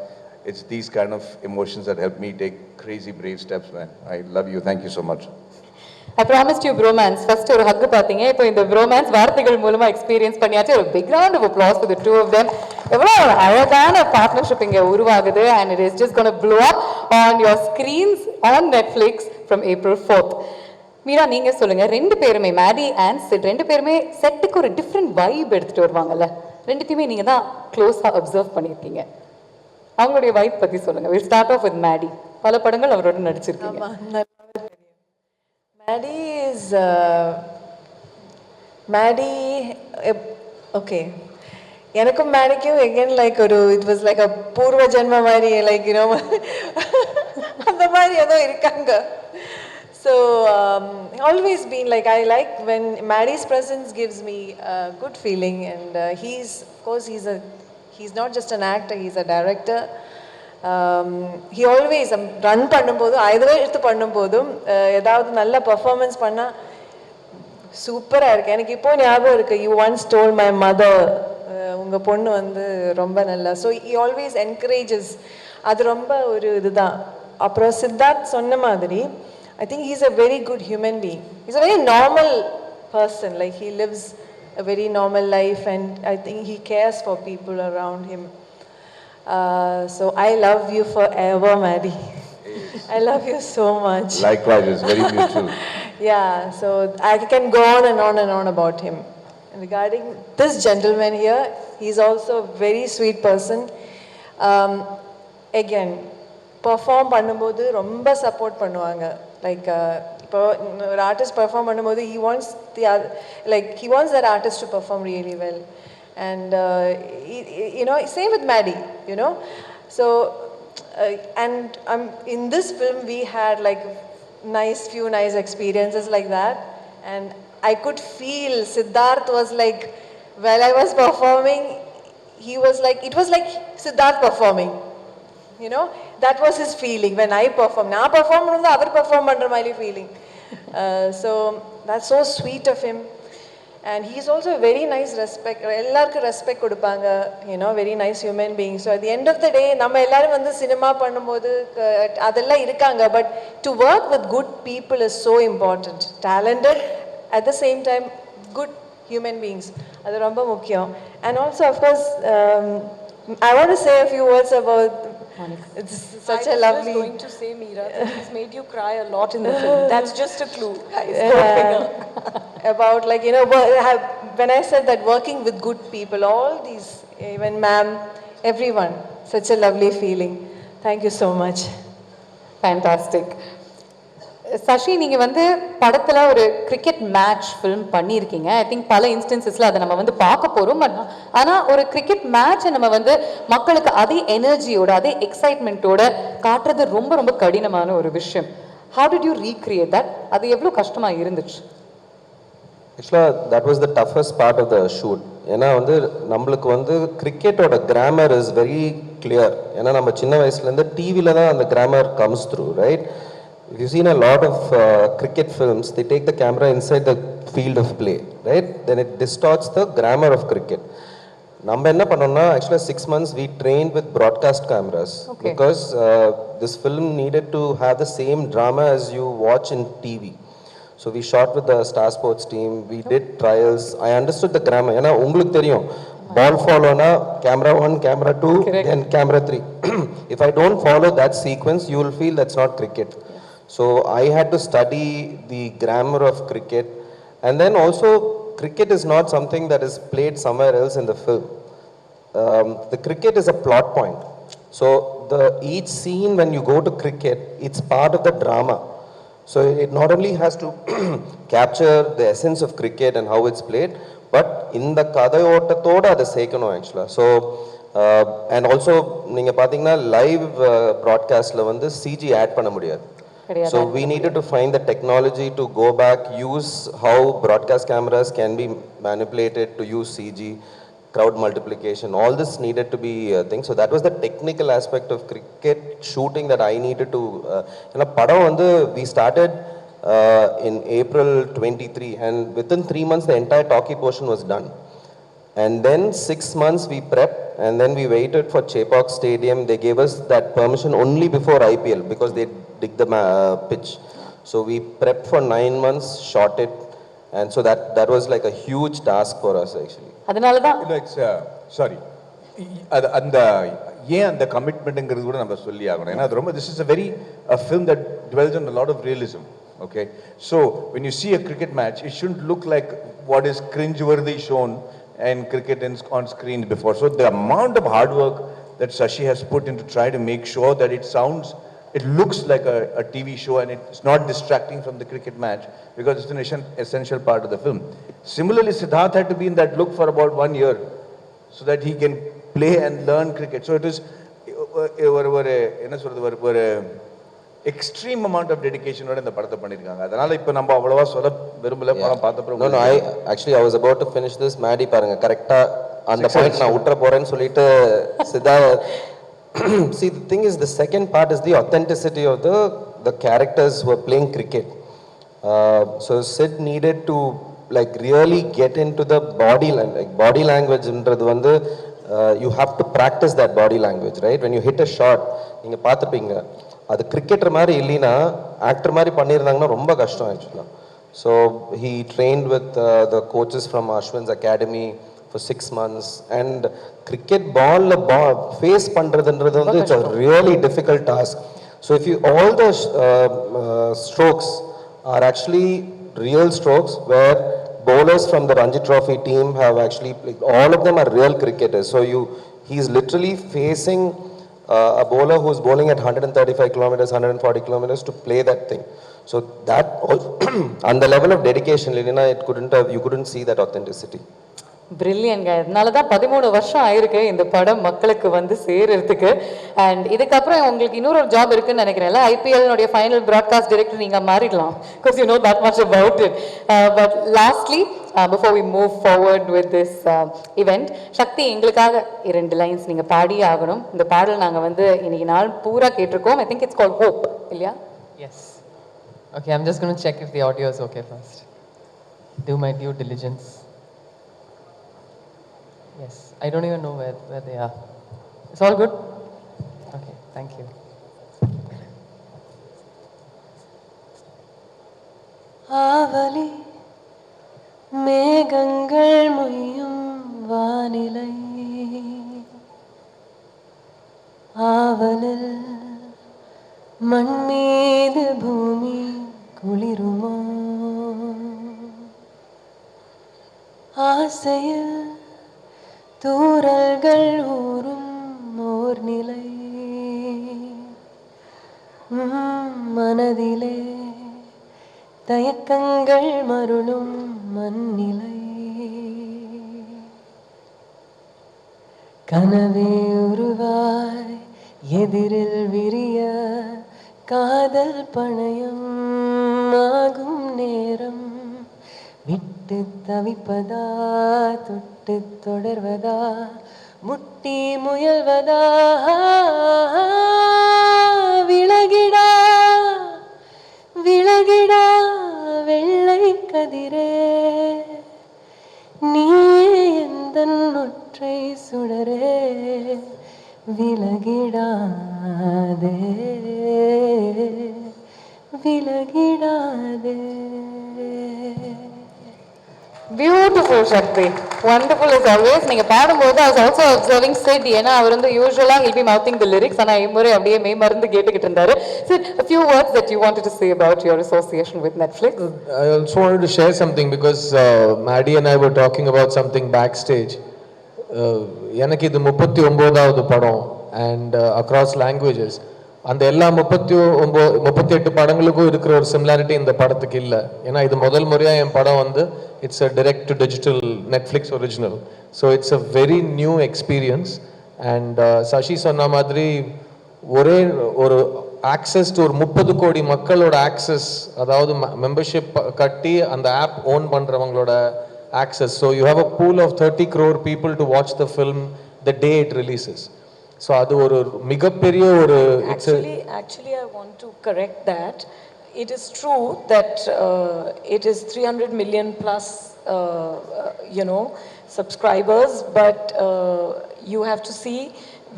it's these kind of emotions that help me take crazy brave steps, man. I love you. Thank you so much. I promised you bromance. First ஒரு hug பாத்தீங்க, இப்போ இந்த bromance வார்த்தைகள் மூலமா experience பண்ணியாச்சு. ஒரு big round of applause for the two of them. எவ்வளவு ஒரு அழகான பார்ட்னர்ஷிப் இங்க உருவாகுது, and it is just going to blow up on your screens on Netflix from April 4th. Meera, நீங்க சொல்லுங்க, ரெண்டு பேருமே மேடி அண்ட் சிட் ரெண்டு பேருமே செட்டுக்கு ஒரு டிஃப்ரெண்ட் வைப் எடுத்துட்டு வருவாங்கல்ல, ரெண்டுத்தையுமே நீங்க தான் க்ளோஸா அப்சர்வ் பண்ணியிருக்கீங்க. அவங்களுடைய வைப் பத்தி சொல்லுங்க. Will start off with Maddy. பல படங்கள் அவரோட நடிச்சிருக்கீங்க. மேடி ஓகே, எனக்கும் மேடிக்கும் again like it was like a பூர்வ ஜென்ம மாதிரி, லைக் அந்த மாதிரி ஏதோ இருக்காங்க. So always been like, I like when Maddie's presence gives me a good feeling, and of course he's not just an actor, he's a director. He always run பண்ணும்போது either எடுத்து பண்ணும்போதும் ஏதாவது நல்ல பெர்ஃபார்மன்ஸ் பண்ணா சூப்பரா இருக்கு. எனக்கு இப்போ ஞாபகம் இருக்கு, you once told my mother உங்க பொண்ணு ரொம்ப நல்லா. So he always encourages. அது ரொம்ப ஒரு இதுதான். அப்புறம் சித்தார்த் சொன்ன மாதிரி I think he's a very good human being. He's a very normal person. Like, he lives a very normal life, and I think he cares for people around him. So I love you forever, Maddie. I love you so much. Likewise, it's very mutual. Yeah, so I can go on and on and on about him. And regarding this gentleman here, he's also a very sweet person. Again, perform பண்ணும்போது ரொம்ப support பண்ணுவாங்க. Like இப்போ ஒரு artist perform பண்ணும்போது he wants that artist to perform really well, and same with Maddie, so and in this film we had like few nice experiences like that, and I could feel Siddharth was like, while I was performing, he was like, it was like Siddharth performing. That was his feeling when I perform. Na perform pannum avar perform pandra mali feeling. So that's so sweet of him, and he's also a very nice respect. Ellarku respect kodupanga, very nice human being. So at the end of the day, நம்ம எல்லாரும் cinema பண்ணும்போது அதெல்லாம் இருக்காங்க, but to work with good people is so important. Talented, at the same time good human beings, அது ரொம்ப முக்கியம். And also, of course, I want to say a few words about it's such a lovely. I was going to say, Meera, that he's made you cry a lot in the film. That's just a clue. About when I said that working with good people, all these, even ma'am, everyone, such a lovely feeling. Thank you so much. Fantastic. Sasi, நீங்கள் வந்து படத்தில் ஒரு cricket match film பண்ணியிருக்கீங்க. I think பல இன்ஸ்டன்சஸில் அதை நம்ம வந்து பார்க்க போகிறோம். ஆனால் ஒரு கிரிக்கெட் மேட்சை நம்ம வந்து மக்களுக்கு அதே எனர்ஜியோட அதே எக்ஸைட்மெண்ட்டோட காட்டுறது ரொம்ப ரொம்ப கடினமான ஒரு விஷயம். How did you recreate that? அது எவ்வளோ கஷ்டமாக இருந்துச்சு? ஆக்சுவலாக that was the toughest part of the shoot. ஏன்னா வந்து நம்மளுக்கு வந்து கிரிக்கெட்டோட கிராமர் இஸ் வெரி கிளியர். ஏன்னா நம்ம சின்ன வயசுலேருந்து டிவியில் தான் அந்த grammar comes through, right? If you've seen a lot of cricket films, they take the camera inside the field of play, right? Then it distorts the grammar of cricket. நம்ம என்ன பண்ணோம்னா actually 6 months we trained with broadcast cameras. Okay. Because this film needed to have the same drama as you watch in TV. So we shot with the Star Sports team, we did trials. I understood the grammar. ஏன்னா உங்களுக்கு தெரியும் ball follow-na camera 1, camera 2, Correct. then camera 3. If I don't follow that sequence, you will feel that's not cricket. So I had to study the grammar of cricket, and then also cricket is not something that is played somewhere else in the film. The cricket is a plot point. So each scene when you go to cricket, it's part of the drama. So it not only has to capture the essence of cricket and how it's played, but in the kadayottathoda adu sekano actually. So and also நீங்க பாத்தீங்கன்னா live broadcastல வந்து CG add பண்ண முடியாது. So we needed to find the technology to go back, use how broadcast cameras can be manipulated to use CG, crowd multiplication. All this needed to be things. So that was the technical aspect of cricket shooting that I needed to. Padam vandu we started in April 23, and within 3 months the entire talkie portion was done. And then 6 months we prepped, and then we waited for Chepauk Stadium. They gave us that permission only before IPL because they dig the pitch. So we prepped for 9 months, shot it, and so that was like a huge task for us actually. அதனால தான் sorry அது அந்த ஏன் அந்த கமிட்மெண்ட்டுங்கிறது கூட நம்ம சொல்லி ஆகணும். ஏன்னா அது ரொம்ப this is a very film that dwells on a lot of realism. Okay, so when you see a cricket match, it shouldn't look like what is cringe-worthy shown and cricket on screen before. So the amount of hard work that Shashi has put into try to make sure that it looks like a TV show and it's not distracting from the cricket match because it's an essential part of the film. Similarly, Siddharth had to be in that look for about 1 year so that he can play and learn cricket. So it is ஒரு extreme amount of dedication ஓட இந்த படத்தை பண்ணிருக்காங்க. அதனால இப்ப நம்ம அவ்வளவா சொல்ல விரும்பல. படம் பார்த்தப்பறம் No, I was about to finish this. Maddy பாருங்க கரெக்ட்டா அந்த பாயிண்ட் நான் உட்ற போறேன்னு சொல்லிட்டு சிதா. See, the thing is, the second part is the authenticity of the characters who are playing cricket. So Sid needed to like really get into the body language ன்றது வந்து you have to practice that body language, right? When you hit a shot, நீங்க பார்த்துப்பீங்க அது cricketer மாதிரி இல்லைன்னா actor மாதிரி பண்ணியிருந்தாங்கன்னா ரொம்ப கஷ்டம் ஆக்சுவலாக. So he trained with the coaches from Ashwin's academy for 6 months, and cricket ball face பண்றதுன்றது வந்து it's a really difficult task. So if you all the strokes are actually real strokes where bowlers from the Ranji Trophy team have actually like, all of them are real cricketers. So he's literally facing a bowler who's bowling at 135 kilometers, 140 kilometers to play that thing. So that on the level of dedication, Lilina, you couldn't see that authenticity. பிரில்லியன்ங்க. அதனால தான் 13 வருஷம் ஆயிருக்கு இந்த படம் மக்களுக்கு வந்து சேர்றதுக்கு. And இதுக்கப்புறம் உங்களுக்கு இன்னொரு ஜாப் இருக்குன்னு நினைக்கிறேன்ல, ஐபிஎல்னுடைய ஃபைனல் ப்ராட்காஸ்ட் டைரக்டர் நீங்கள் மாறிடலாம். Because you know that much about it. But lastly before we move forward with this event, Shakti எங்களுக்காக 2 லைன்ஸ் நீங்கள் பாடியே ஆகணும். இந்த பாடல் நாங்கள் வந்து இன்னைக்கு நாள் பூரா கேட்டிருக்கோம். I think it's called hope, இல்லையா? Yes. Okay, I'm just going to check if the audio is okay first. Do my due diligence. Yes, I don't even know where they are. It's all good? Okay, thank you. ஆவலி மேகங்கள் மொய்யும் வானிலை, ஆவலில் மண் மீது பூமி குளிருமோ, ஆசையில் தூறல்கள் ஊறும் ஓர் நிலை. மனதிலே தயக்கங்கள் மருளும் மண்ணிலை கனவே உருவாய் எதிரில் விரிய காதல் பணயம் ஆகும் நேரம் விட்டு தவிப்பதா தொட்டு தொடர்வதா முட்டி முயல்வதா விலகிடா விலகிடா வெள்ளை கதிரே நீயே எந்தன் ஒற்றை சுடரே விலகிடாதே விலகிடாதே. Beautiful, Shakti. Wonderful as always. நீங்க பாடும்போது I was also observing Sid. ஏன்னா அவர் வந்து யூஸ்வலா he'll be mouthing the lyrics. ஆனா இம்முறை அப்படியே மெய் மறந்து கேட்டுக்கிட்டு இருந்தாரு. Sid, a few words that you wanted to say about your association with Netflix. I also wanted to share something because Maddie and I were talking about something backstage. எனக்கு இது 39வது படம் and across languages. அந்த எல்லா 38 படங்களுக்கும் இருக்கிற ஒரு similarity இந்த படத்துக்கு இல்லை. ஏன்னா இது முதல் முறையாக என் படம் வந்து it's a direct to digital Netflix original. So it's a very new experience. And Sasi சொன்ன மாதிரி ஒரே ஒரு ஆக்சஸ் டு ஒரு 30 கோடி மக்களோட ஆக்சஸ், அதாவது மெம்பர்ஷிப் கட்டி அந்த ஆப் ஓன் பண்ணுறவங்களோட access. So you have a pool of 30 crore people to watch the film the day it releases. So அது ஒரு மிகப்பெரிய ஒரு actually I want to correct that. It is true that it is 300 million plus subscribers, but you have to see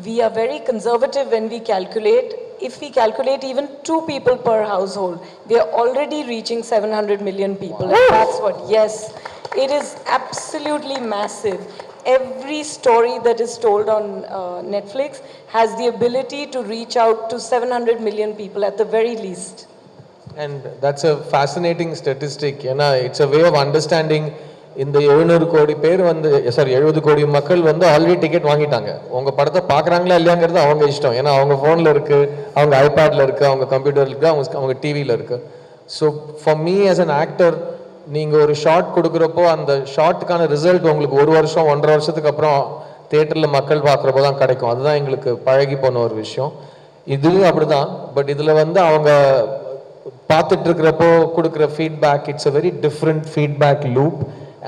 we are very conservative when we calculate. If we calculate even 2 people per household, we are already reaching 700 million people. And that's what, yes, it is absolutely massive. Every story that is told on Netflix has the ability to reach out to 700 million people at the very least. And that's a fascinating statistic. ஏன்னா it's a way of understanding. இந்த 700 கோடி பேர் வந்து 70 கோடி மக்கள் வந்து already ticket வாங்கிட்டாங்க. உங்க படத்தை பார்க்குறாங்களா இல்லையாங்கிறது அவங்க இஷ்டம். ஏன்னா அவங்க ஃபோனில் இருக்கு, அவங்க ஐபேடில் இருக்கு, அவங்க கம்ப்யூட்டரில் இருக்கு, அவங்க டிவியில் இருக்கு. So for me as an actor, நீங்கள் ஒரு ஷார்ட் கொடுக்குறப்போ அந்த ஷார்ட்டுக்கான ரிசல்ட் உங்களுக்கு 1 வருஷம் 1.5 வருஷத்துக்கு அப்புறம் தியேட்டரில் மக்கள் பார்க்குறப்போ தான் கிடைக்கும். அதுதான் எங்களுக்கு பழகி போன ஒரு விஷயம். இதுலேயும் அப்படி தான். பட் இதில் வந்து அவங்க பார்த்துட்டு இருக்கிறப்போ கொடுக்குற feedback, it's a very different feedback loop.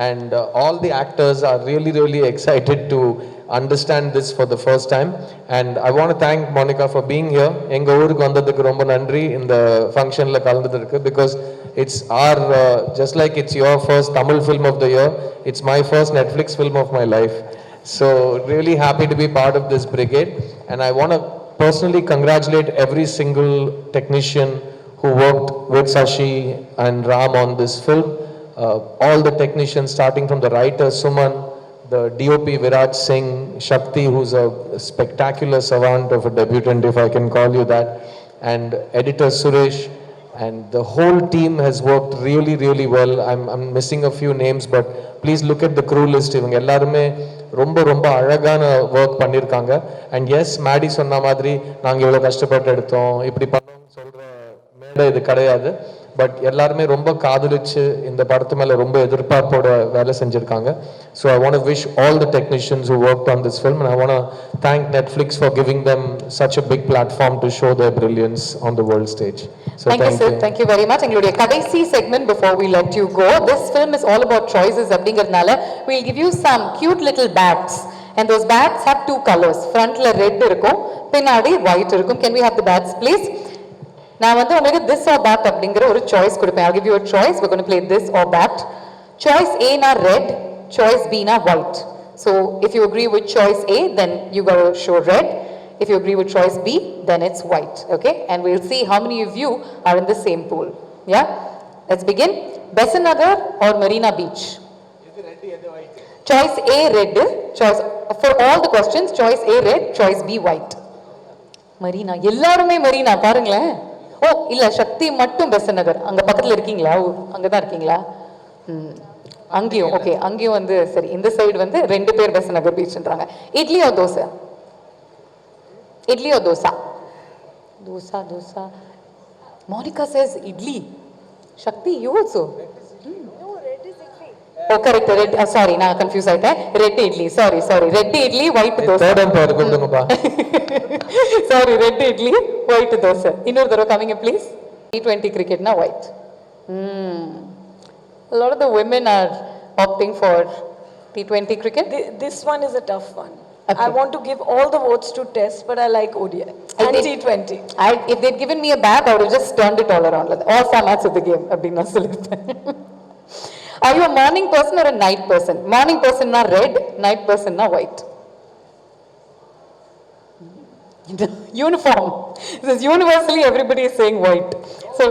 And all the actors are really, really excited to understand this for the first time. And I want to thank Monica for being here. Enga oorukku vandadukku romba nandri in the function la kalandadukku, because it's our just like it's your first Tamil film of the year, it's my first Netflix film of my life. So really happy to be part of this brigade. And I want to personally congratulate every single technician who worked with Sashi and Ram on this film. All the technicians, starting from the writer Suman, the DOP Viraj Singh, Shakti, who's a spectacular savant of a debutant, if I can call you that, and editor Suresh, and the whole team has worked really, really well. I'm missing a few names, but please look at the crew list. இவங்க எல்லாருமே ரொம்ப அழகான work பண்ணியிருக்காங்க. And S, Maddy சொன்ன மாதிரி நாங்கள் இவ்வளோ கஷ்டப்பட்டு எடுத்தோம், இப்படி பண்ணோம்னு சொல்கிற மேடை இது கிடையாது. பட் எல்லாருமே ரொம்ப காதலிச்சு இந்த படத்து மேலே ரொம்ப எதிர்பார்ப்போட வேலை செஞ்சுருக்காங்க. So I want to wish all the technicians who worked on this film, and I want to thank Netflix for giving them such a big platform to show their brilliance on the world stage. So thank you, sir. Thank you very much. எங்களுடைய கடைசி segment before we let you go. This film is all about choices அப்படிங்கிறதுனால we'll give you some cute little bags. And those bags have 2 colors. Frontல red இருக்கும், பின்னாடி white இருக்கும். Can we have the bags, please? நான் வந்து உங்களுக்கு this or that அப்படிங்கிற ஒரு choice கொடுப்பேன். I'll give you a choice. We're going to play this or that. Choice A na red, choice B na white. So if you agree with choice A, then you got to show red. If you agree with choice B, then it's white. Okay? And we'll see how many of you are in the same pool. Yeah? Let's begin. Besant Nagar or Marina Beach? Choice A red. Choice for all the questions, choice A red, choice B white. Marina. எல்லாருமே Marina பாருங்களேன். ஓ இல்ல, சக்தி மட்டும் பெசன்ட் நகர். அங்க பக்கத்துல இருக்கீங்களா? அங்கதான் இருக்கீங்களா? அங்கேயும் ஓகே. அங்கேயும் வந்து சரி, இந்த சைடு வந்து 2 பேர் பெசன்ட் நகர் பீச்ன்றாங்க. Idli or dosa? Idli or dosa? Dosa. Monica says idli. Shakti, you also? Oh, correct. Red, sorry, நான் confuse ஆயிட்டேன். Red idli. Sorry. Red idli, white dosa. Third umpire கூப்பிடுங்கப்பா. Sorry, red idli, white dosa. இன்னொரு தடவை coming in, please. T20 cricket na white. A lot of the women are opting for T20 cricket. This one is a tough one. Okay. I want to give all the votes to Test, but I like ODI and T20. If they'd given me a bat, I would have just turned it all around. Like, all formats of the game. அப்படின்னு நான் சொல்லிருப்பேன். Are you a morning person or a night person? Morning person na red, night person na white. Uniform. This is universally everybody is saying white. So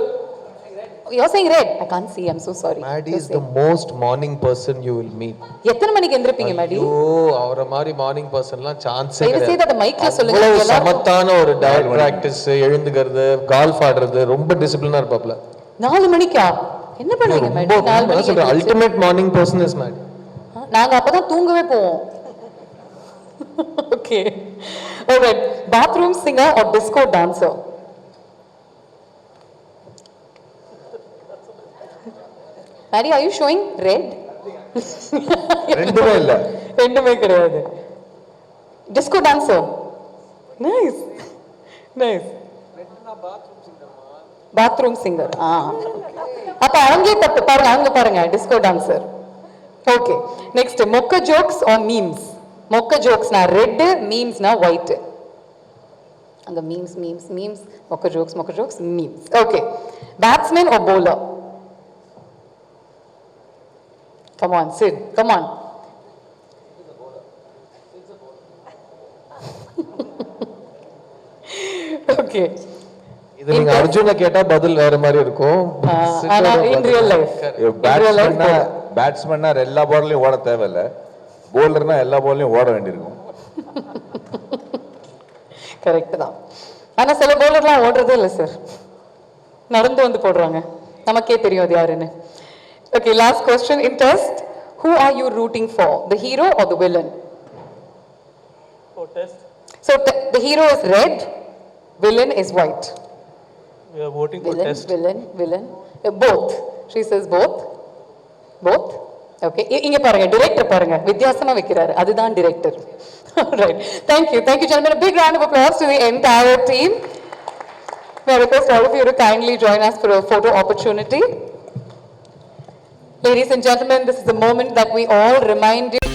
you're saying red. I can't see. I'm so sorry. Maddie is the most morning person you will meet. எத்தனை மணிக்கு எந்திரப்பீங்க மேடி? ஐயோ அவரை மாதிரி morning பர்சன்லாம் சான்ஸே தயவு செய்து அதை மைக்ல சொல்லுங்க. அவ்வளவு எல்லாரும் சமத்தான ஒரு டயட் பிராக்டிஸ், எழுந்துக்கிறது, கால்ஃப் ஆடுறது, ரொம்ப டிசிப்ளினா இருப்பாப்ல. 4 மணிக்கா? என்ன பண்ணுவீங்க மேடி? 4 மணிக்கு சொல்றேன் ultimate morning person is Maddy. நாங்க அப்பதான் தூங்கவே போவோம். Okay. Alright. Bathroom singer or disco dancer? Maddie, are you showing red? ரெண்டுமே இல்ல. ரெண்டுமே கிடையாது. Disco dancer. Nice. Nice. Bathroom singer. அப்ப அங்கே தப்பு பாருங்க, அங்க பாருங்க disco dancer. Okay. Next, mokka jokes or memes? Mokka jokes na red, memes na white. And the memes, mokka jokes, memes. Okay. Batsman or bowler? Come on, Sid. Come on. Okay. இது நீங்க அர்ஜுனை கேட்டா பதில் வேற மாதிரி இருக்கும். ஆனா in real life. பேட்ஸ்மேன்னா எல்லா பால்லையும் ஓட தேவையில்ல, போலர்னா எல்லா பால்லையும் ஓட வேண்டியிருக்கும். கரெக்ட் தான். ஆனா சில பவுலர்லாம் ஓடுறதே இல்லை சார், நடந்து வந்து போடுறாங்க. நமக்கே தெரியும் அது யாருன்னு. Okay, last question in Test. Who are you rooting for? The hero or the villain? For Test, So the hero is red, villain is white. we are voting for Test. Villain. Both. She says both. Both. Okay. இங்க பாருங்க, director பாருங்க, வித்தியாசமா வைக்கிறாரு. அதுதான் director. Right. Thank you gentlemen. A big round of applause to the entire team. May I request all of you to kindly join us for a photo opportunity. Ladies and gentlemen, this is the moment that we all remind you